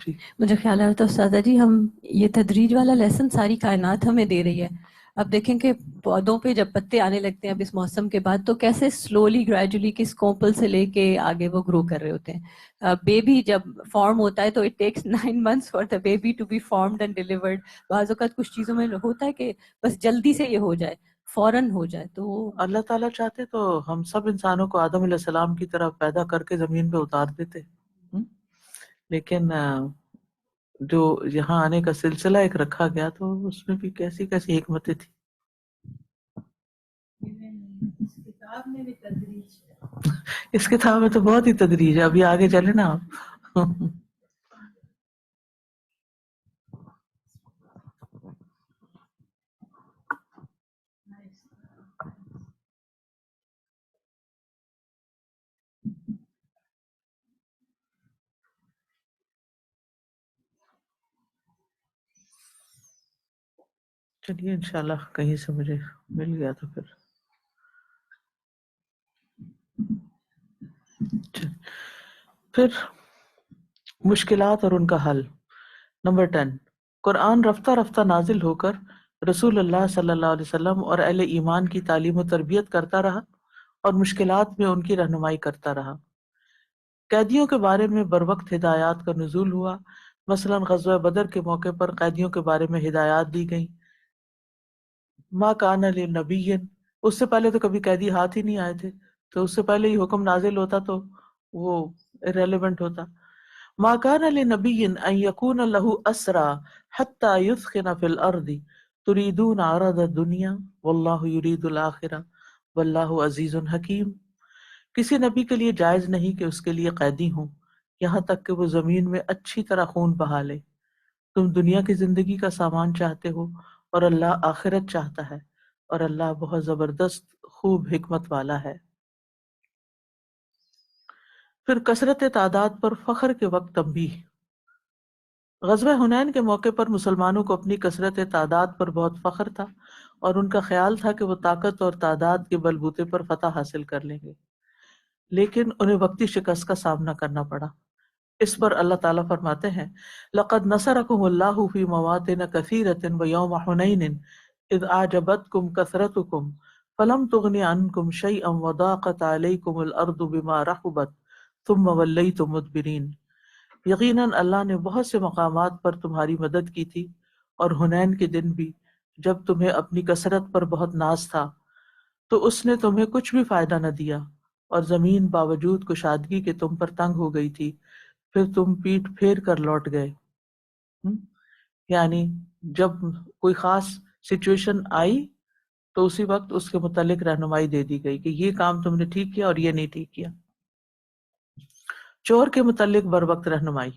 جی مجھے خیال آ رہا تھا استاذہ جی، ہم یہ تدریج والا لیسن ساری کائنات ہمیں دے رہی ہے. اب دیکھیں کہ پودوں پہ جب پتے آنے لگتے ہیں اب اس موسم کے بعد تو کیسے سلولی گریجولی کس کوپل سے لے کے آگے وہ گرو کر رہے ہوتے ہیں. بیبی جب فارم ہوتا ہے تو it takes 9 months for the baby to be formed and delivered. بعض اوقات کچھ چیزوں میں ہوتا ہے کہ بس جلدی سے یہ ہو جائے، فوراً ہو جائے. تو اللہ تعالیٰ چاہتے تو ہم سب انسانوں کو آدم علیہ السلام کی طرح پیدا کر کے زمین پہ اتار دیتے، لیکن جو یہاں آنے کا سلسلہ ایک رکھا گیا تو اس میں بھی کیسی کیسی حکمتیں تھی. کتاب میں بھی تدریج اس کتاب میں تو بہت ہی تدریج ہے، ابھی آگے چلے نا آپ. چلیے انشاءاللہ کہیں سے مجھے مل گیا تو پھر مشکلات اور ان کا حل. نمبر 10، قرآن رفتہ رفتہ نازل ہو کر رسول اللہ صلی اللہ علیہ وسلم اور اہل ایمان کی تعلیم و تربیت کرتا رہا اور مشکلات میں ان کی رہنمائی کرتا رہا. قیدیوں کے بارے میں بروقت ہدایات کا نزول ہوا. مثلا غزوہ بدر کے موقع پر قیدیوں کے بارے میں ہدایات دی گئیں. ما کان لنبی، اس سے پہلے تو کبھی قیدی ہاتھ ہی نہیں آئے تھے، تو اس سے پہلے ہی حکم نازل ہوتا تو وہ irrelevant ہوتا. ما کان لنبی ان یکون له اسرا حتی یثخن فی الارض تریدون عرض الدنیا واللہ یرید الاخرہ واللہ عزیز حکیم. کسی نبی کے لیے جائز نہیں کہ اس کے لیے قیدی ہوں یہاں تک کہ وہ زمین میں اچھی طرح خون بہا لے. تم دنیا کی زندگی کا سامان چاہتے ہو اور اللہ آخرت چاہتا ہے، اور اللہ بہت زبردست خوب حکمت والا ہے. پھر کثرت تعداد پر فخر کے وقت تنبیہ. غزوہ حنین کے موقع پر مسلمانوں کو اپنی کثرت تعداد پر بہت فخر تھا اور ان کا خیال تھا کہ وہ طاقت اور تعداد کے بلبوتے پر فتح حاصل کر لیں گے، لیکن انہیں وقتی شکست کا سامنا کرنا پڑا. اس پر اللہ تعالیٰ فرماتے ہیں لَقَدْ نَصَرَكُمُ اللَّهُ فِي مَوَاطِنَ كَثِيرَةٍ وَيَوْمَ حُنَيْنٍ إِذْ أَعْجَبَتْكُمْ كَثْرَتُكُمْ فَلَمْ تُغْنِ عَنْكُمْ شَيْئًا وَضَاقَتْ عَلَيْكُمُ الْأَرْضُ بِمَا رَحُبَتْ ثُمَّ وَلَّيْتُمْ مُدْبِرِينَ. یقیناً اللہ نے بہت سے مقامات پر تمہاری مدد کی تھی، اور حنین کے دن بھی جب تمہیں اپنی کثرت پر بہت ناز تھا تو اس نے تمہیں کچھ بھی فائدہ نہ دیا، اور زمین باوجود کشادگی کے تم پر تنگ ہو گئی تھی، پھر تم پیٹ پھیر کر لوٹ گئے. یعنی جب کوئی خاص سچویشن آئی تو اسی وقت اس کے متعلق رہنمائی دے دی گئی کہ یہ کام تم نے ٹھیک کیا اور یہ نہیں ٹھیک کیا. چور کے متعلق بر وقت رہنمائی.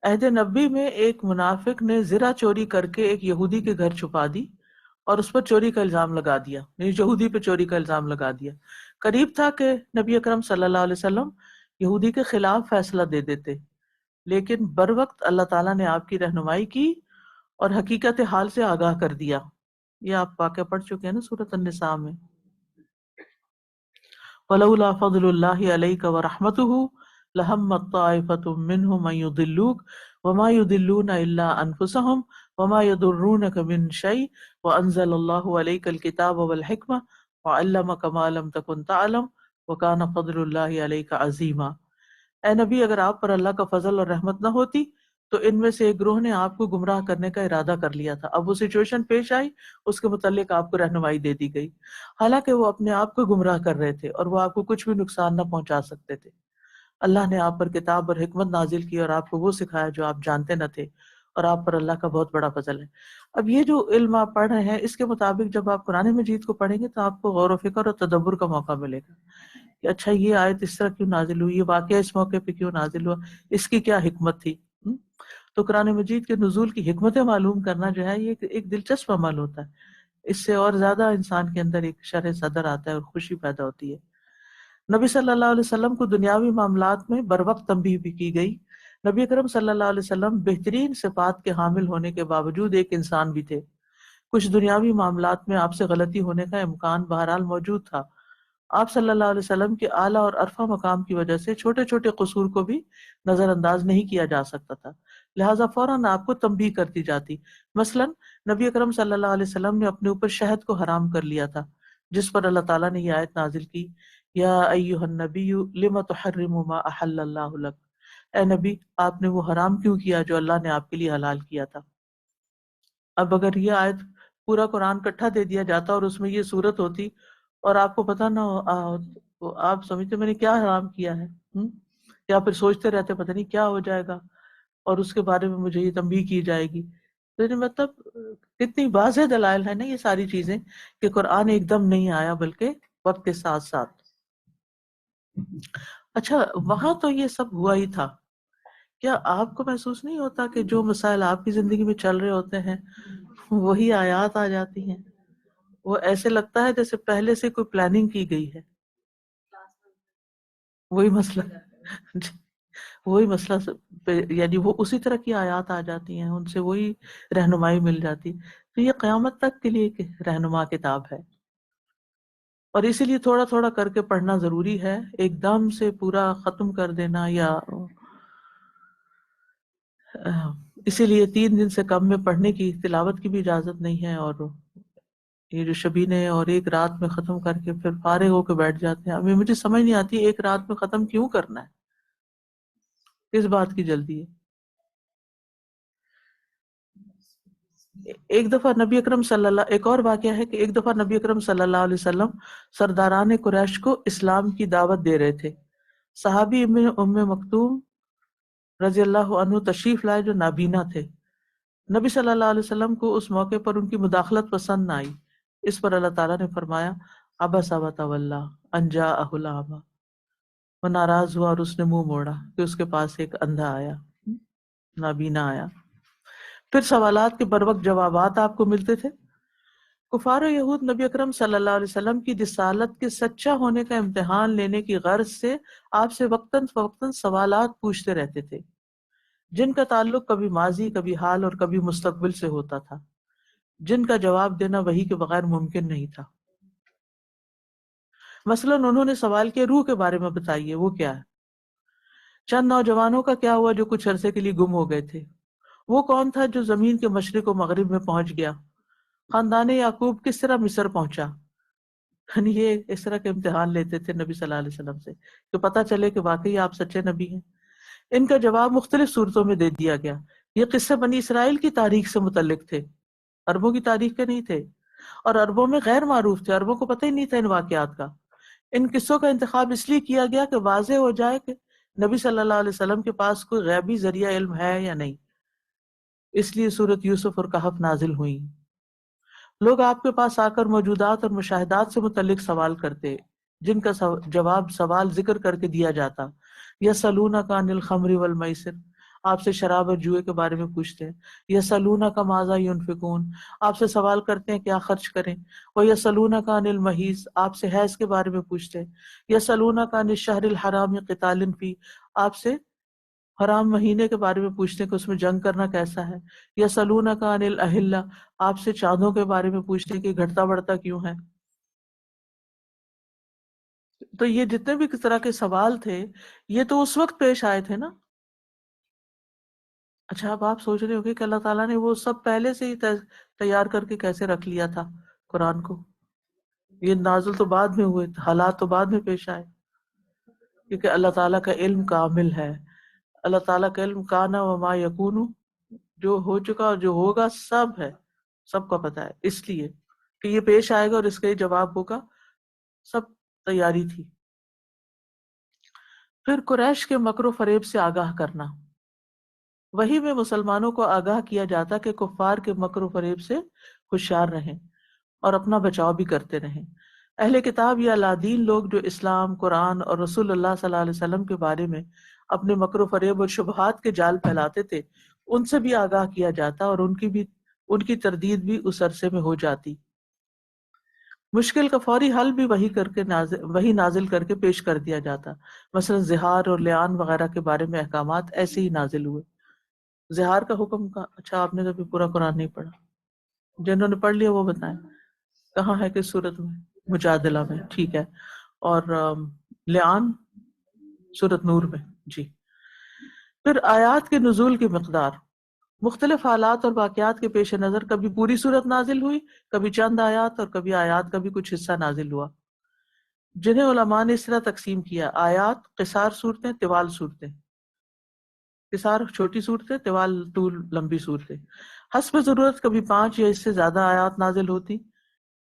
عہد نبی میں ایک منافق نے زرہ چوری کر کے ایک یہودی کے گھر چھپا دی اور اس پر چوری کا الزام لگا دیا، یعنی یہودی پہ چوری کا الزام لگا دیا. قریب تھا کہ نبی اکرم صلی اللہ علیہ وسلم یہودی کے خلاف فیصلہ دے دیتے، لیکن بر وقت اللہ تعالیٰ نے آپ کی رہنمائی کی اور حقیقت حال سے آگاہ کر دیا. یہ آپ واقعہ پڑھ چکے ہیں نا سورۃ النساء میں. وَلَوْلَا فَضْلُ اللَّهِ عَلَيْكَ وَرَحْمَتُهُ لَهَمَّتْ طَائِفَةٌ مِّنْهُمْ أَن يُضِلُّوكَ وَمَا يُضِلُّونَ إِلَّا أَنفُسَهُمْ وَمَا يَضُرُّونَكَ مِنْ شَيْءٍ وَأَنزَلَ اللَّهُ عَلَيْكَ الْكِتَابَ وَالْحِكْمَةَ وَعَلَّمَكَ مَا لَمْ تَكُنْ تَعْلَمُ وَكَانَ فَضْلُ اللَّهِ عَلَيْكَ عَظِيمًا. اے نبی، اگر آپ پر اللہ کا فضل اور رحمت نہ ہوتی تو ان میں سے ایک گروہ نے آپ کو گمراہ کرنے کا ارادہ کر لیا تھا. اب وہ سچویشن پیش آئی، اس کے متعلق آپ کو رہنمائی دے دی گئی، حالانکہ وہ اپنے آپ کو گمراہ کر رہے تھے اور وہ آپ کو کچھ بھی نقصان نہ پہنچا سکتے تھے. اللہ نے آپ پر کتاب اور حکمت نازل کی اور آپ کو وہ سکھایا جو آپ جانتے نہ تھے، اور آپ پر اللہ کا بہت بڑا فضل ہے. اب یہ جو علم آپ پڑھ رہے ہیں اس کے مطابق جب آپ قرآن مجید کو پڑھیں گے تو آپ کو غور و فکر اور تدبر کا موقع ملے گا کہ اچھا یہ آیت اس طرح کیوں نازل ہوئی، یہ واقعہ اس موقع پہ کیوں نازل ہوا، اس کی کیا حکمت تھی. تو قرآن مجید کے نزول کی حکمتیں معلوم کرنا جو ہے یہ ایک دلچسپ عمل ہوتا ہے. اس سے اور زیادہ انسان کے اندر ایک شرح صدر آتا ہے اور خوشی پیدا ہوتی ہے. نبی صلی اللہ علیہ وسلم کو دنیاوی معاملات میں بر وقت تنبیہ بھی کی گئی. نبی اکرم صلی اللہ علیہ وسلم بہترین صفات کے حامل ہونے کے باوجود ایک انسان بھی تھے. کچھ دنیاوی معاملات میں آپ سے غلطی ہونے کا امکان بہرحال موجود تھا. آپ صلی اللہ علیہ وسلم کے اعلیٰ اور عرفہ مقام کی وجہ سے چھوٹے چھوٹے قصور کو بھی نظر انداز نہیں کیا جا سکتا تھا، لہٰذا فوراً آپ کو تنبیہ کر دی جاتی. مثلا نبی اکرم صلی اللہ علیہ وسلم نے اپنے اوپر شہد کو حرام کر لیا تھا، جس پر اللہ تعالیٰ نے یہ آیت نازل کی یا ایھا النبی لم تحرم ما احل اللہ لک. اے نبی، آپ نے وہ حرام کیوں کیا جو اللہ نے آپ کے لیے حلال کیا تھا. اب اگر یہ آیت پورا قرآن کٹھا دے دیا جاتا اور اس میں یہ صورت ہوتی اور آپ کو پتہ نہ ہو، آپ سمجھتے میں نے کیا حرام کیا ہے، یا پھر سوچتے رہتے پتہ نہیں کیا ہو جائے گا اور اس کے بارے میں مجھے یہ تنبیہ کی جائے گی. تو مطلب کتنی واضح دلائل ہے نا یہ ساری چیزیں کہ قرآن ایک دم نہیں آیا بلکہ وقت کے ساتھ ساتھ. اچھا وہاں تو یہ سب ہوا ہی تھا، کیا آپ کو محسوس نہیں ہوتا کہ جو مسائل آپ کی زندگی میں چل رہے ہوتے ہیں وہی آیات آ جاتی ہیں؟ وہ ایسے لگتا ہے جیسے پہلے سے کوئی پلاننگ کی گئی ہے. وہی مسئلہ وہی مسئلہ یعنی وہ اسی طرح کی آیات آ جاتی ہیں، ان سے وہی رہنمائی مل جاتی. تو یہ قیامت تک کے لیے ایک رہنما کتاب ہے، اور اسی لیے تھوڑا تھوڑا کر کے پڑھنا ضروری ہے. ایک دم سے پورا ختم کر دینا یا اسی لیے 3 دن سے کم میں پڑھنے کی تلاوت کی بھی اجازت نہیں ہے. اور یہ جو شبینے اور ایک رات میں ختم کر کے پھر فارغ ہو کے بیٹھ جاتے ہیں، ابھی مجھے سمجھ نہیں آتی ایک رات میں ختم کیوں کرنا ہے، کس بات کی جلدی ہے. ایک دفعہ نبی اکرم صلی اللہ ایک اور واقعہ ہے کہ ایک دفعہ نبی اکرم صلی اللہ علیہ وسلم سرداران قریش کو اسلام کی دعوت دے رہے تھے. صحابی ام مکتوم رضی اللہ عنہ تشریف لائے جو نابینا تھے. نبی صلی اللہ علیہ وسلم کو اس موقع پر ان کی مداخلت پسند نہ آئی. اس پر اللہ تعالیٰ نے فرمایا عبس وتولی ان جاءہ الاعمی، وہ ناراض ہوا اور اس نے منہ موڑا کہ اس کے پاس ایک اندھا آیا، نابینا آیا. پھر سوالات کے بروقت جوابات آپ کو ملتے تھے. کفار و یہود نبی اکرم صلی اللہ علیہ وسلم کی رسالت کے سچا ہونے کا امتحان لینے کی غرض سے آپ سے وقتاً فوقتاً سوالات پوچھتے رہتے تھے، جن کا تعلق کبھی ماضی، کبھی حال اور کبھی مستقبل سے ہوتا تھا، جن کا جواب دینا وحی کے بغیر ممکن نہیں تھا. مثلاً انہوں نے سوال کیا روح کے بارے میں بتائیے وہ کیا ہے. چند نوجوانوں کا کیا ہوا جو کچھ عرصے کے لیے گم ہو گئے تھے. وہ کون تھا جو زمین کے مشرق و مغرب میں پہنچ گیا. خاندان یعقوب کس طرح مصر پہنچا. یعنی یہ اس طرح کے امتحان لیتے تھے نبی صلی اللہ علیہ وسلم سے کہ پتہ چلے کہ واقعی آپ سچے نبی ہیں. ان کا جواب مختلف صورتوں میں دے دیا گیا. یہ قصے بنی اسرائیل کی تاریخ سے متعلق تھے، عربوں کی تاریخ کے نہیں تھے، اور عربوں میں غیر معروف تھے، عربوں کو پتہ ہی نہیں تھا ان واقعات کا. ان قصوں کا انتخاب اس لیے کیا گیا کہ واضح ہو جائے کہ نبی صلی اللہ علیہ وسلم کے پاس کوئی غیبی ذریعہ علم ہے یا نہیں. اس لیے سورۃ یوسف اور کہف نازل ہوئی. لوگ آپ کے پاس آ کر موجودات اور مشاہدات سے متعلق سوال کرتے، جن کا جواب سوال ذکر کر کے دیا جاتا. یسألونک عن الخمر والمیسر، آپ سے شراب اور جوئے کے بارے میں پوچھتے ہیں. یسألونک ماذا ینفقون، آپ سے سوال کرتے ہیں کیا خرچ کریں. ویسألونک عن المحیض، آپ سے حیض کے بارے میں پوچھتے ہیں. یسألونک عن الشہر الحرام قتال فیہ، آپ سے حرام مہینے کے بارے میں پوچھتے ہیں کہ اس میں جنگ کرنا کیسا ہے. یسألونک عن الاہلہ، آپ سے چاندوں کے بارے میں پوچھتے ہیں کہ گھٹتا بڑھتا کیوں ہے. تو یہ جتنے بھی کس طرح کے سوال تھے یہ تو اس وقت پیش آئے تھے نا. اچھا اب آپ سوچ رہے ہو کہ اللہ تعالیٰ نے وہ سب پہلے سے ہی تیار کر کے کیسے رکھ لیا تھا قرآن کو. یہ نازل تو بعد میں ہوئے، حالات تو بعد میں پیش آئے، کیونکہ اللہ تعالیٰ کا علم کامل ہے. اللہ تعالیٰ کا علم کانا وما یکون، جو ہو چکا اور جو ہوگا سب ہے، سب کا پتہ ہے. اس لیے کہ یہ پیش آئے گا اور اس کا یہ جواب ہوگا، سب تیاری تھی. پھر قریش کے مکر و فریب سے آگاہ کرنا. وہی میں مسلمانوں کو آگاہ کیا جاتا کہ کفار کے مکر و فریب سے ہوشیار رہیں اور اپنا بچاؤ بھی کرتے رہیں. اہل کتاب یا لادین لوگ جو اسلام، قرآن اور رسول اللہ صلی اللہ علیہ وسلم کے بارے میں اپنے مکر و فریب اور شبہات کے جال پھیلاتے تھے، ان سے بھی آگاہ کیا جاتا اور ان کی تردید بھی اس عرصے میں ہو جاتی. مشکل کا فوری حل بھی وہی نازل کر کے پیش کر دیا جاتا. مثلا زہار اور لعان وغیرہ کے بارے میں احکامات ایسے ہی نازل ہوئے. زہار کا حکم کا اچھا آپ نے تو پورا قرآن نہیں پڑھا، جنہوں نے پڑھ لیا وہ بتائیں کہاں ہے کس صورت میں. مجادلہ میں، ٹھیک ہے. اور لعان سورۃ نور میں. جی. پھر آیات کے نزول کی مقدار. مختلف حالات اور واقعات کے پیش نظر کبھی پوری صورت نازل ہوئی، کبھی چند آیات، اور کبھی آیات کا بھی کچھ حصہ نازل ہوا، جنہیں علماء نے اس طرح تقسیم کیا: آیات، قصار صورتیں، طوال صورتیں. قصار چھوٹی صورتیں، طوال طول لمبی صورتیں. حسب ضرورت کبھی 5 یا اس سے زیادہ آیات نازل ہوتی.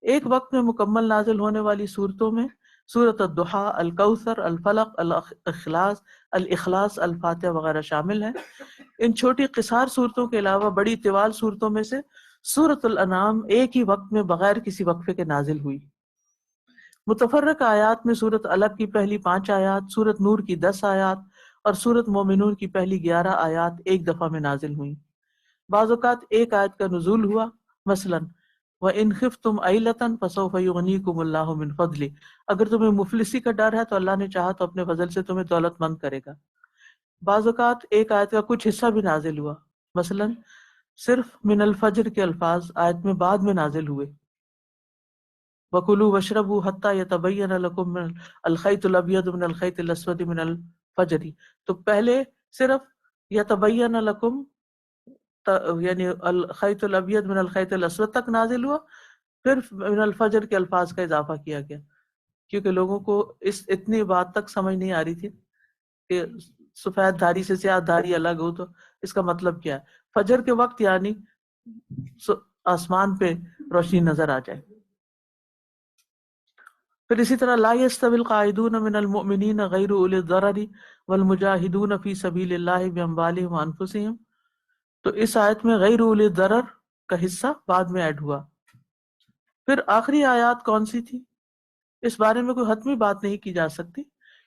ایک وقت میں مکمل نازل ہونے والی صورتوں میں سورۃ الضحیٰ، الکوثر، الفلق، الاخلاص، الفاتحہ وغیرہ شامل ہیں. ان چھوٹی قصار صورتوں کے علاوہ بڑی طوال صورتوں میں سے سورۃ الانعام ایک ہی وقت میں بغیر کسی وقفے کے نازل ہوئی. متفرق آیات میں سورت علق کی پہلی 5 آیات، سورت نور کی 10 آیات اور سورت مومنون کی پہلی 11 آیات ایک دفعہ میں نازل ہوئیں۔ بعض اوقات ایک آیت کا نزول ہوا، مثلا وَإِنْ خِفْتُمْ عَيْلَةً فَسَوْفَ يُغْنِيكُمُ اللَّهُ مِنْ فَضْلِهِ، اگر تمہیں مفلسی کا ڈر ہے تو اللہ نے چاہا تو اپنے فضل سے تمہیں دولت مند کرے گا۔ بعض اوقات ایک آیت کا کچھ حصہ بھی نازل ہوا، مثلا صرف من الفجر کے الفاظ آیت میں بعد میں نازل ہوئے، وَكُلُوا وَاشْرَبُوا حَتَّى يَتَبَيَّنَ لَكُم من الخيط الأبيض من الخيط الأسود من الفجر، تو پہلے صرف يَتَبَيَّنَ لَكُم یعنی الخیط الابیض من الخیط الاسود تک نازل ہوا، پھر من الفجر کے الفاظ کا اضافہ کیا گیا، کیونکہ لوگوں کو اس اتنی بات تک سمجھ نہیں آ رہی تھی کہ سفید دھاری سے سیاہ دھاری الگ ہو تو اس کا مطلب کیا ہے۔ فجر کے وقت یعنی آسمان پہ روشنی نظر آ جائے۔ پھر اسی طرح لا يستوي القاعدون من المؤمنین غیر اولی الضرر والمجاہدون فی سبیل اللہ باموالہم وانفسہم، تو اس آیت میں غیر اولی الضرر کا حصہ بعد میں ایڈ ہوا۔ پھر آخری آیات کون سی تھی، اس بارے میں کوئی حتمی بات نہیں کی جا سکتی،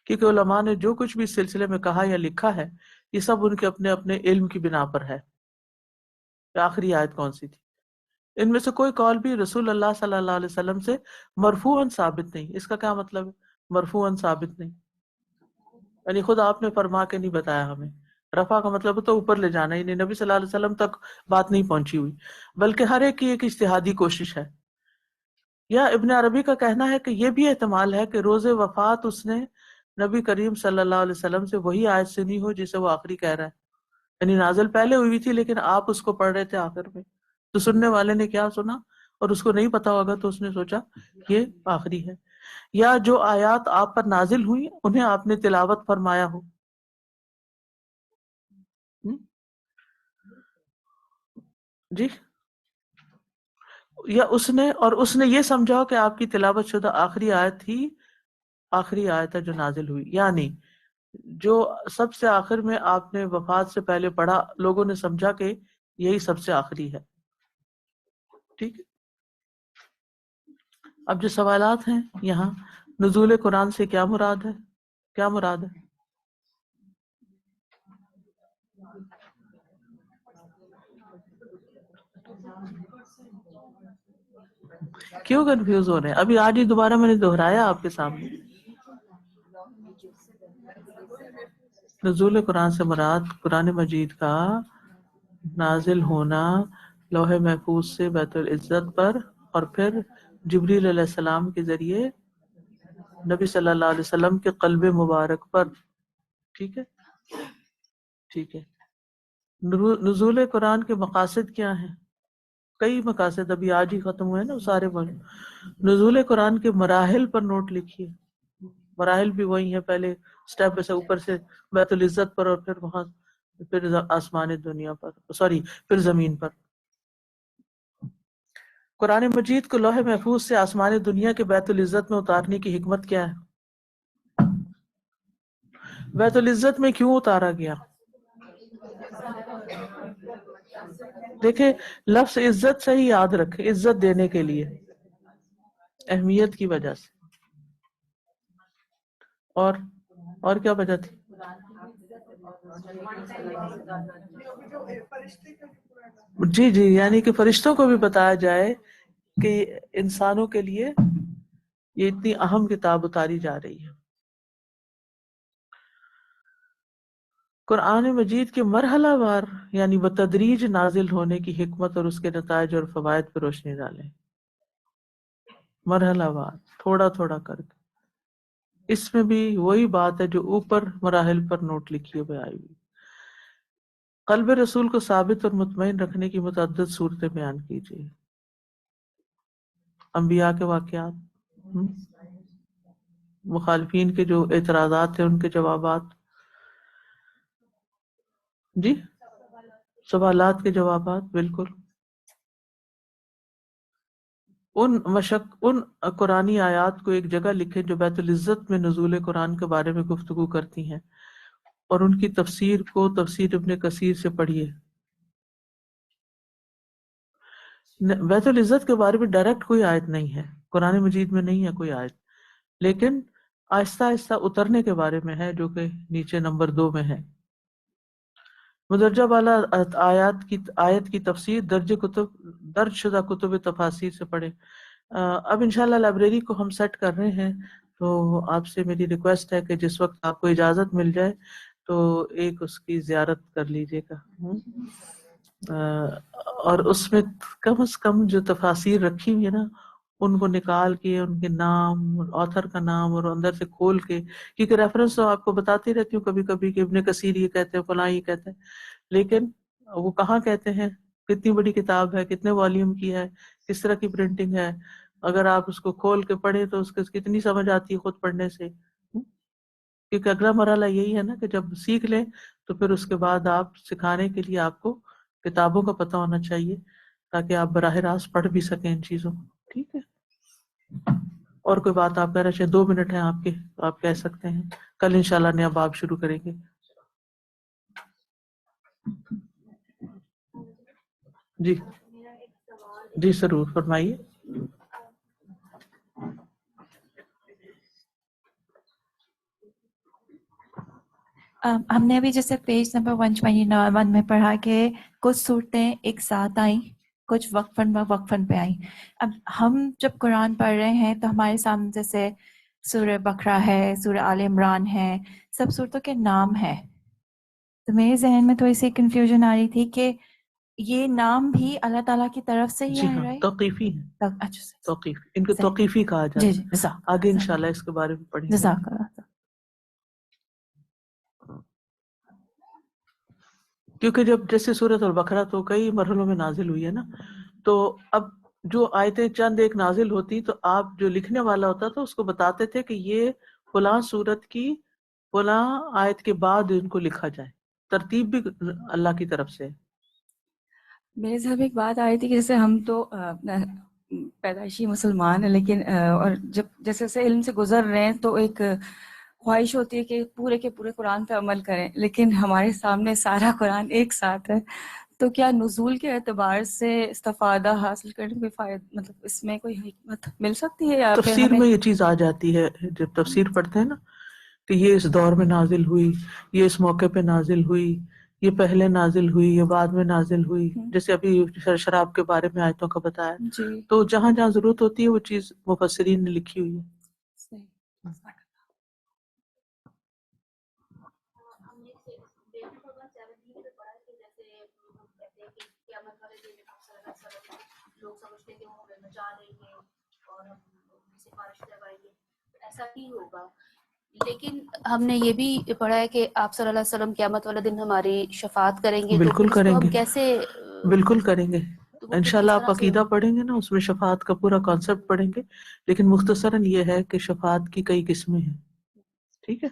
کیونکہ علماء نے جو کچھ بھی اس سلسلے میں کہا یا لکھا ہے یہ سب ان کے اپنے اپنے علم کی بنا پر ہے۔ آخری آیت کون سی تھی، ان میں سے کوئی قول بھی رسول اللہ صلی اللہ علیہ وسلم سے مرفوعاً ثابت نہیں۔ اس کا کیا مطلب ہے مرفوعاً ثابت نہیں؟ یعنی خود آپ نے فرما کے نہیں بتایا ہمیں، رفع کا مطلب تو اوپر لے جانا، یعنی نبی صلی اللہ علیہ وسلم تک بات نہیں پہنچی ہوئی، بلکہ ہر ایک کی ایک اجتہادی کوشش ہے۔ یا ابن عربی کا کہنا ہے کہ یہ بھی احتمال ہے کہ روز وفات اس نے نبی کریم صلی اللہ علیہ وسلم سے وہی آیت سنی ہو جسے وہ آخری کہہ رہا ہے، یعنی نازل پہلے ہوئی تھی لیکن آپ اس کو پڑھ رہے تھے آخر میں، تو سننے والے نے کیا سنا اور اس کو نہیں پتا ہوگا تو اس نے سوچا یہ آخری ہے۔ یا جو آیات آپ پر نازل ہوئی انہیں آپ نے تلاوت فرمایا ہو، جی، یا اس نے یہ سمجھا ہو کہ آپ کی تلاوت شدہ آخری آیت ہی آخری آیت ہے جو نازل ہوئی، یعنی جو سب سے آخر میں آپ نے وفات سے پہلے پڑھا لوگوں نے سمجھا کہ یہی سب سے آخری ہے۔ ٹھیک ہے، اب جو سوالات ہیں یہاں، نزول قرآن سے کیا مراد ہے؟ کیا مراد ہے؟ کیوں کنفیوز ہو رہے ہیں؟ ابھی آج ہی دوبارہ میں نے دہرایا آپ کے سامنے، نزول قرآن سے مراد قرآن مجید کا نازل ہونا لوح محفوظ سے بیت العزت پر اور پھر جبریل علیہ السلام کے ذریعے نبی صلی اللہ علیہ وسلم کے قلب مبارک پر۔ ٹھیک ہے، ٹھیک ہے۔ نزول قرآن کے مقاصد کیا ہیں؟ کئی مقاصد ابھی آج ہی ختم ہوئے نا سارے بڑے۔ نزول قرآن کے مراحل پر نوٹ لکھیے، مراحل بھی وہی ہیں، پہلے سٹیپ سے اوپر سے بیت العزت پر اور پھر وہاں پھر آسمان دنیا پر، پھر زمین پر۔ قرآن مجید کو لوح محفوظ سے آسمان دنیا کے بیت العزت میں اتارنے کی حکمت کیا ہے؟ بیت العزت میں کیوں اتارا گیا؟ دیکھیں لفظ عزت سے ہی یاد رکھیں، عزت دینے کے لیے، اہمیت کی وجہ سے، اور کیا وجہ تھی؟ جی جی، یعنی کہ فرشتوں کو بھی بتایا جائے کہ انسانوں کے لیے یہ اتنی اہم کتاب اتاری جا رہی ہے۔ قرآن مجید کے مرحلہ وار یعنی بتدریج نازل ہونے کی حکمت اور اس کے نتائج اور فوائد پر روشنی ڈالیں، مرحلہ وار تھوڑا تھوڑا کر کے۔ اس میں بھی وہی بات ہے جو اوپر مراحل پر نوٹ لکھی ہوئی آئی ہوئی۔ قلب رسول کو ثابت اور مطمئن رکھنے کی متعدد صورتیں بیان کیجیے، انبیاء کے واقعات، مخالفین کے جو اعتراضات تھے ان کے جوابات، جی سوالات کے جوابات، بالکل۔ ان قرآنی آیات کو ایک جگہ لکھیں جو بیت العزت میں نزول قرآن کے بارے میں گفتگو کرتی ہیں، اور ان کی تفسیر کو تفسیر ابن کثیر سے پڑھیے۔ بیت العزت کے بارے میں ڈائریکٹ کوئی آیت نہیں ہے، قرآن مجید میں نہیں ہے کوئی آیت، لیکن آہستہ آہستہ اترنے کے بارے میں ہے، جو کہ نیچے نمبر 2 میں ہے. مدرجہ بالا آیت کی تفسیر درج شدہ کتب تفاسیر سے پڑھیں. اب انشاءاللہ لائبریری کو ہم سیٹ کر رہے ہیں، تو آپ سے میری ریکویسٹ ہے کہ جس وقت آپ کو اجازت مل جائے تو ایک اس کی زیارت کر لیجیے گا. اور اس میں کم از کم جو تفاسیر رکھی ہوئی ہے نا، ان کو نکال کے ان کے نام، آتھر کا نام، اور اندر سے کھول کے، کیونکہ ریفرنس تو آپ کو بتاتی رہتی ہوں کبھی کبھی کہ ابن کثیر یہ کہتے ہیں، فلاں یہ کہتے ہیں، لیکن وہ کہاں کہتے ہیں، کتنی بڑی کتاب ہے، کتنے والیوم کی ہے، کس طرح کی پرنٹنگ ہے، اگر آپ اس کو کھول کے پڑھیں تو اس کو کتنی سمجھ آتی ہے خود پڑھنے سے. کیونکہ اگلا مرحلہ یہی ہے نا کہ جب سیکھ لیں تو پھر اس کے بعد آپ سکھانے کے لیے آپ کو کتابوں کا پتہ ہونا چاہیے، تاکہ آپ براہ راست پڑھ بھی سکیں ان چیزوں کو. ٹھیک ہے، اور کوئی بات آپ کہنا چاہیں؟ 2 منٹ ہیں آپ کے، آپ کہہ سکتے ہیں. کل انشاءاللہ نیا باب شروع کریں گے. جی جی ضرور فرمائیے. ہم نے ابھی جیسے پیج نمبر 121 میں پڑھا کہ کچھ صورتیں ایک ساتھ آئیں، کچھ وقفاً پہ آئیں. اب ہم جب قرآن پڑھ رہے ہیں تو ہمارے سامنے جیسے سورہ بقرہ ہے، سورہ آل عمران ہے، سب صورتوں کے نام ہیں. تو میرے ذہن میں تھوڑی سی کنفیوژن آ رہی تھی کہ یہ نام بھی اللہ تعالیٰ کی طرف سے ہی جی آ ہاں، رہا ہے. توقیفی ہے. اچھا توقیف، ان کو صحیح. توقیفی کہا جاتا جی ہے. جی جزاک آگے انشاءاللہ اس کے بارے میں پڑھیں گے. جزاک اللہ. کیونکہ جب جیسے سورۃ البقرہ تو کئی مرحلوں میں نازل ہوئی ہے نا، تو اب جو آیتیں چند ایک نازل ہوتی تو آپ جو لکھنے والا ہوتا تھا اس کو بتاتے تھے کہ یہ فلاں سورت کی فلاں آیت کے بعد ان کو لکھا جائے. ترتیب بھی اللہ کی طرف سے. میرے ذہن میں ایک بات آ رہی تھی کہ جیسے ہم تو پیدائشی مسلمان ہیں، لیکن اور جب جیسے جیسے علم سے گزر رہے ہیں تو ایک خواہش ہوتی ہے کہ پورے کے پورے قرآن پہ عمل کریں، لیکن ہمارے سامنے سارا قرآن ایک ساتھ ہے. تو کیا نزول کے اعتبار سے استفادہ حاصل کرنے میں فائدہ، مطلب اس میں کوئی حکمت مل سکتی ہے، یا پھر تفسیر ہمیں میں یہ چیز آ جاتی ہے جب تفسیر پڑھتے ہیں نا کہ یہ اس دور میں نازل ہوئی، یہ اس موقع پہ نازل ہوئی، یہ پہلے نازل ہوئی، یہ بعد میں نازل ہوئی. جیسے ابھی شراب کے بارے میں آیتوں کا بتایا، جی تو جہاں جہاں ضرورت ہوتی ہے وہ چیز مفسرین نے لکھی ہوئی ہے. صحیح. لوگ سمجھتے کہ وہ ہمیں بچا لیں گے اور ہم ان کی سفارش کروائیں گے، ایسا نہیں ہوگا. لیکن ہم نے یہ بھی پڑھا ہے کہ آپ صلی اللہ علیہ وسلم قیامت والے دن ہماری شفاعت کریں گے. تو بالکل پھر اس کریں کو ہم گے، کیسے بالکل کریں گے. تو وہ پھر انشاءاللہ کس آپ طرح سے عقیدہ پڑھیں گے نا، اس میں شفاعت کا پورا کانسیپٹ پڑھیں گے. لیکن مختصراً یہ ہے کہ شفاعت کی کئی قسمیں ہیں، ٹھیک ہے،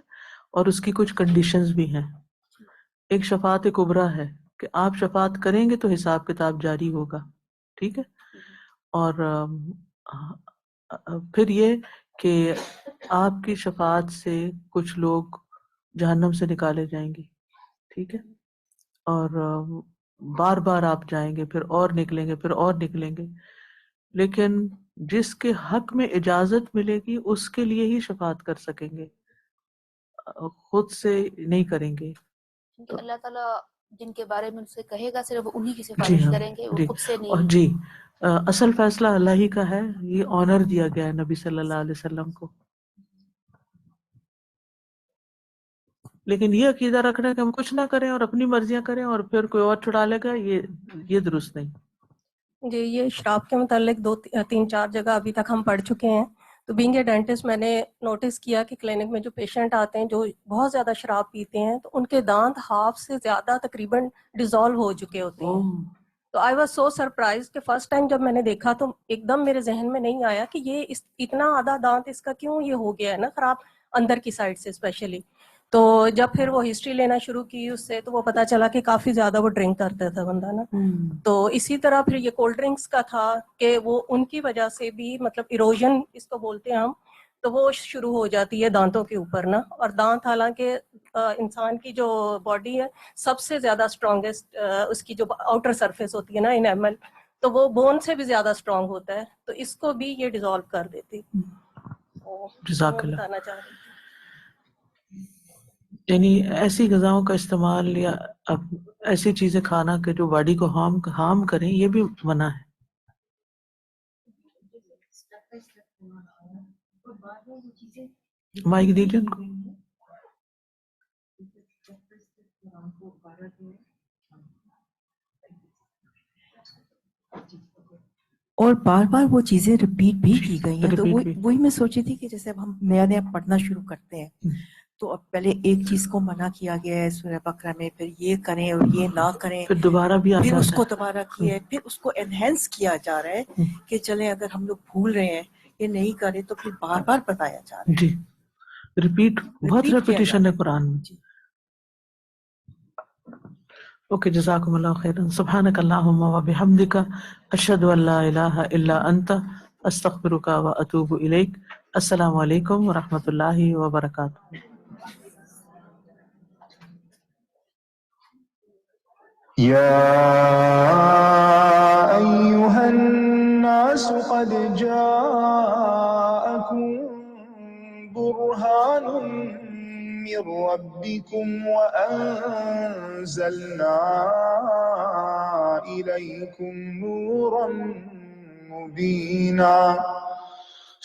اور اس کی کچھ کنڈیشنز بھی ہیں. ایک شفاعت کبریٰ ہے کہ آپ شفاعت کریں گے تو حساب کتاب جاری ہوگا، ٹھیک ہے. اور پھر یہ کہ آپ کی شفاعت سے کچھ لوگ جہنم سے نکالے جائیں گے، ٹھیک ہے، اور بار بار آپ جائیں گے، پھر اور نکلیں گے، پھر اور نکلیں گے. لیکن جس کے حق میں اجازت ملے گی اس کے لیے ہی شفاعت کر سکیں گے، خود سے نہیں کریں گے. کیونکہ اللہ تعالیٰ جن کے بارے میں ان سے کہے گا صرف انہی کی جی سفارش ہاں، کریں گے، وہ جی، خود سے اور نہیں. جی اصل فیصلہ اللہ ہی کا ہے. یہ آنر دیا گیا ہے نبی صلی اللہ علیہ وسلم کو. لیکن یہ عقیدہ رکھنا کہ ہم کچھ نہ کریں اور اپنی مرضیاں کریں اور پھر کوئی اور چھڑا لے گا، یہ درست نہیں. جی، یہ شراب کے متعلق 2-3-4 جگہ ابھی تک ہم پڑھ چکے ہیں. تو بینگ اے ڈینٹسٹ میں نے نوٹس کیا کہ کلینک میں جو پیشنٹ آتے ہیں جو بہت زیادہ شراب پیتے ہیں تو ان کے دانت ہاف سے زیادہ تقریباً ڈیزالو ہو چکے ہوتے ہیں. تو آئی واز سو سرپرائز کہ فرسٹ ٹائم جب میں نے دیکھا تو ایک دم میرے ذہن میں نہیں آیا کہ یہ اتنا آدھا دانت اس کا کیوں یہ ہو گیا ہے نا خراب، اندر کی سائڈ سے اسپیشلی. تو جب پھر وہ ہسٹری لینا شروع کی اس سے تو وہ پتا چلا کہ کافی زیادہ وہ ڈرنک کرتا تھا بندہ نا. تو اسی طرح پھر یہ کولڈ ڈرنکس کا تھا کہ وہ ان کی وجہ سے بھی مطلب ایروژن اس کو بولتے ہیں ہم، تو وہ شروع ہو جاتی ہے دانتوں کے اوپر نا. اور دانت حالانکہ انسان کی جو باڈی ہے سب سے زیادہ اسٹرانگیسٹ اس کی جو آؤٹر سرفیس ہوتی ہے نا انیمل، تو وہ بون سے بھی زیادہ اسٹرانگ ہوتا ہے، تو اس کو بھی یہ ڈیزالو کر دیتی. وہ جزاک اللہ. بتانا چاہ رہی تھی. یعنی ایسی غذاؤں کا استعمال یا ایسی چیزیں کھانا کہ جو باڈی کو ہارم کریں، یہ بھی منع ہے. مائک دیجیے ان کو. اور بار بار وہ چیزیں ریپیٹ بھی کی گئی ہیں. تو Repeat بھی. وہی میں سوچی تھی کہ جیسے اب ہم نیا نیا پڑھنا شروع کرتے ہیں تو اب پہلے ایک چیز کو منع کیا گیا ہے سورہ بقرہ میں، پھر یہ کریں اور یہ نہ کریں، پھر دوبارہ بھی آ پھر اس جاتا کو ہے. دوبارہ کیا ہے، پھر اس کو انہینس کیا جا رہا ہے کہ چلیں اگر ہم لوگ بھول رہے ہیں یہ نہیں کریں تو پھر بار بار بتایا جا رہا ہے. جی ریپیٹ، بہت Repeat کیا ریپیٹیشن جا ہے رہا قرآن میں. جی. اوکے، جزاکم اللہ خیرا. سبحانک اللہم و بحمدک، اشہد ان لا الہ الا انت، استغفرک و اتوب الیک. السلام علیکم ورحمۃ اللہ وبرکاتہ. يا أيها الناس قد جاءكم برهان من ربكم وأنزلنا إليكم نورا مبينا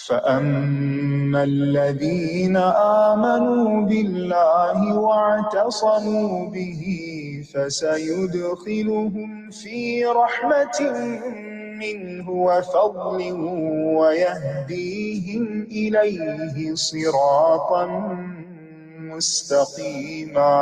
فأما الذين آمنوا بالله واعتصموا به فسيدخلهم في رحمة منه وفضل ويهديهم إليه صراطا مستقيما.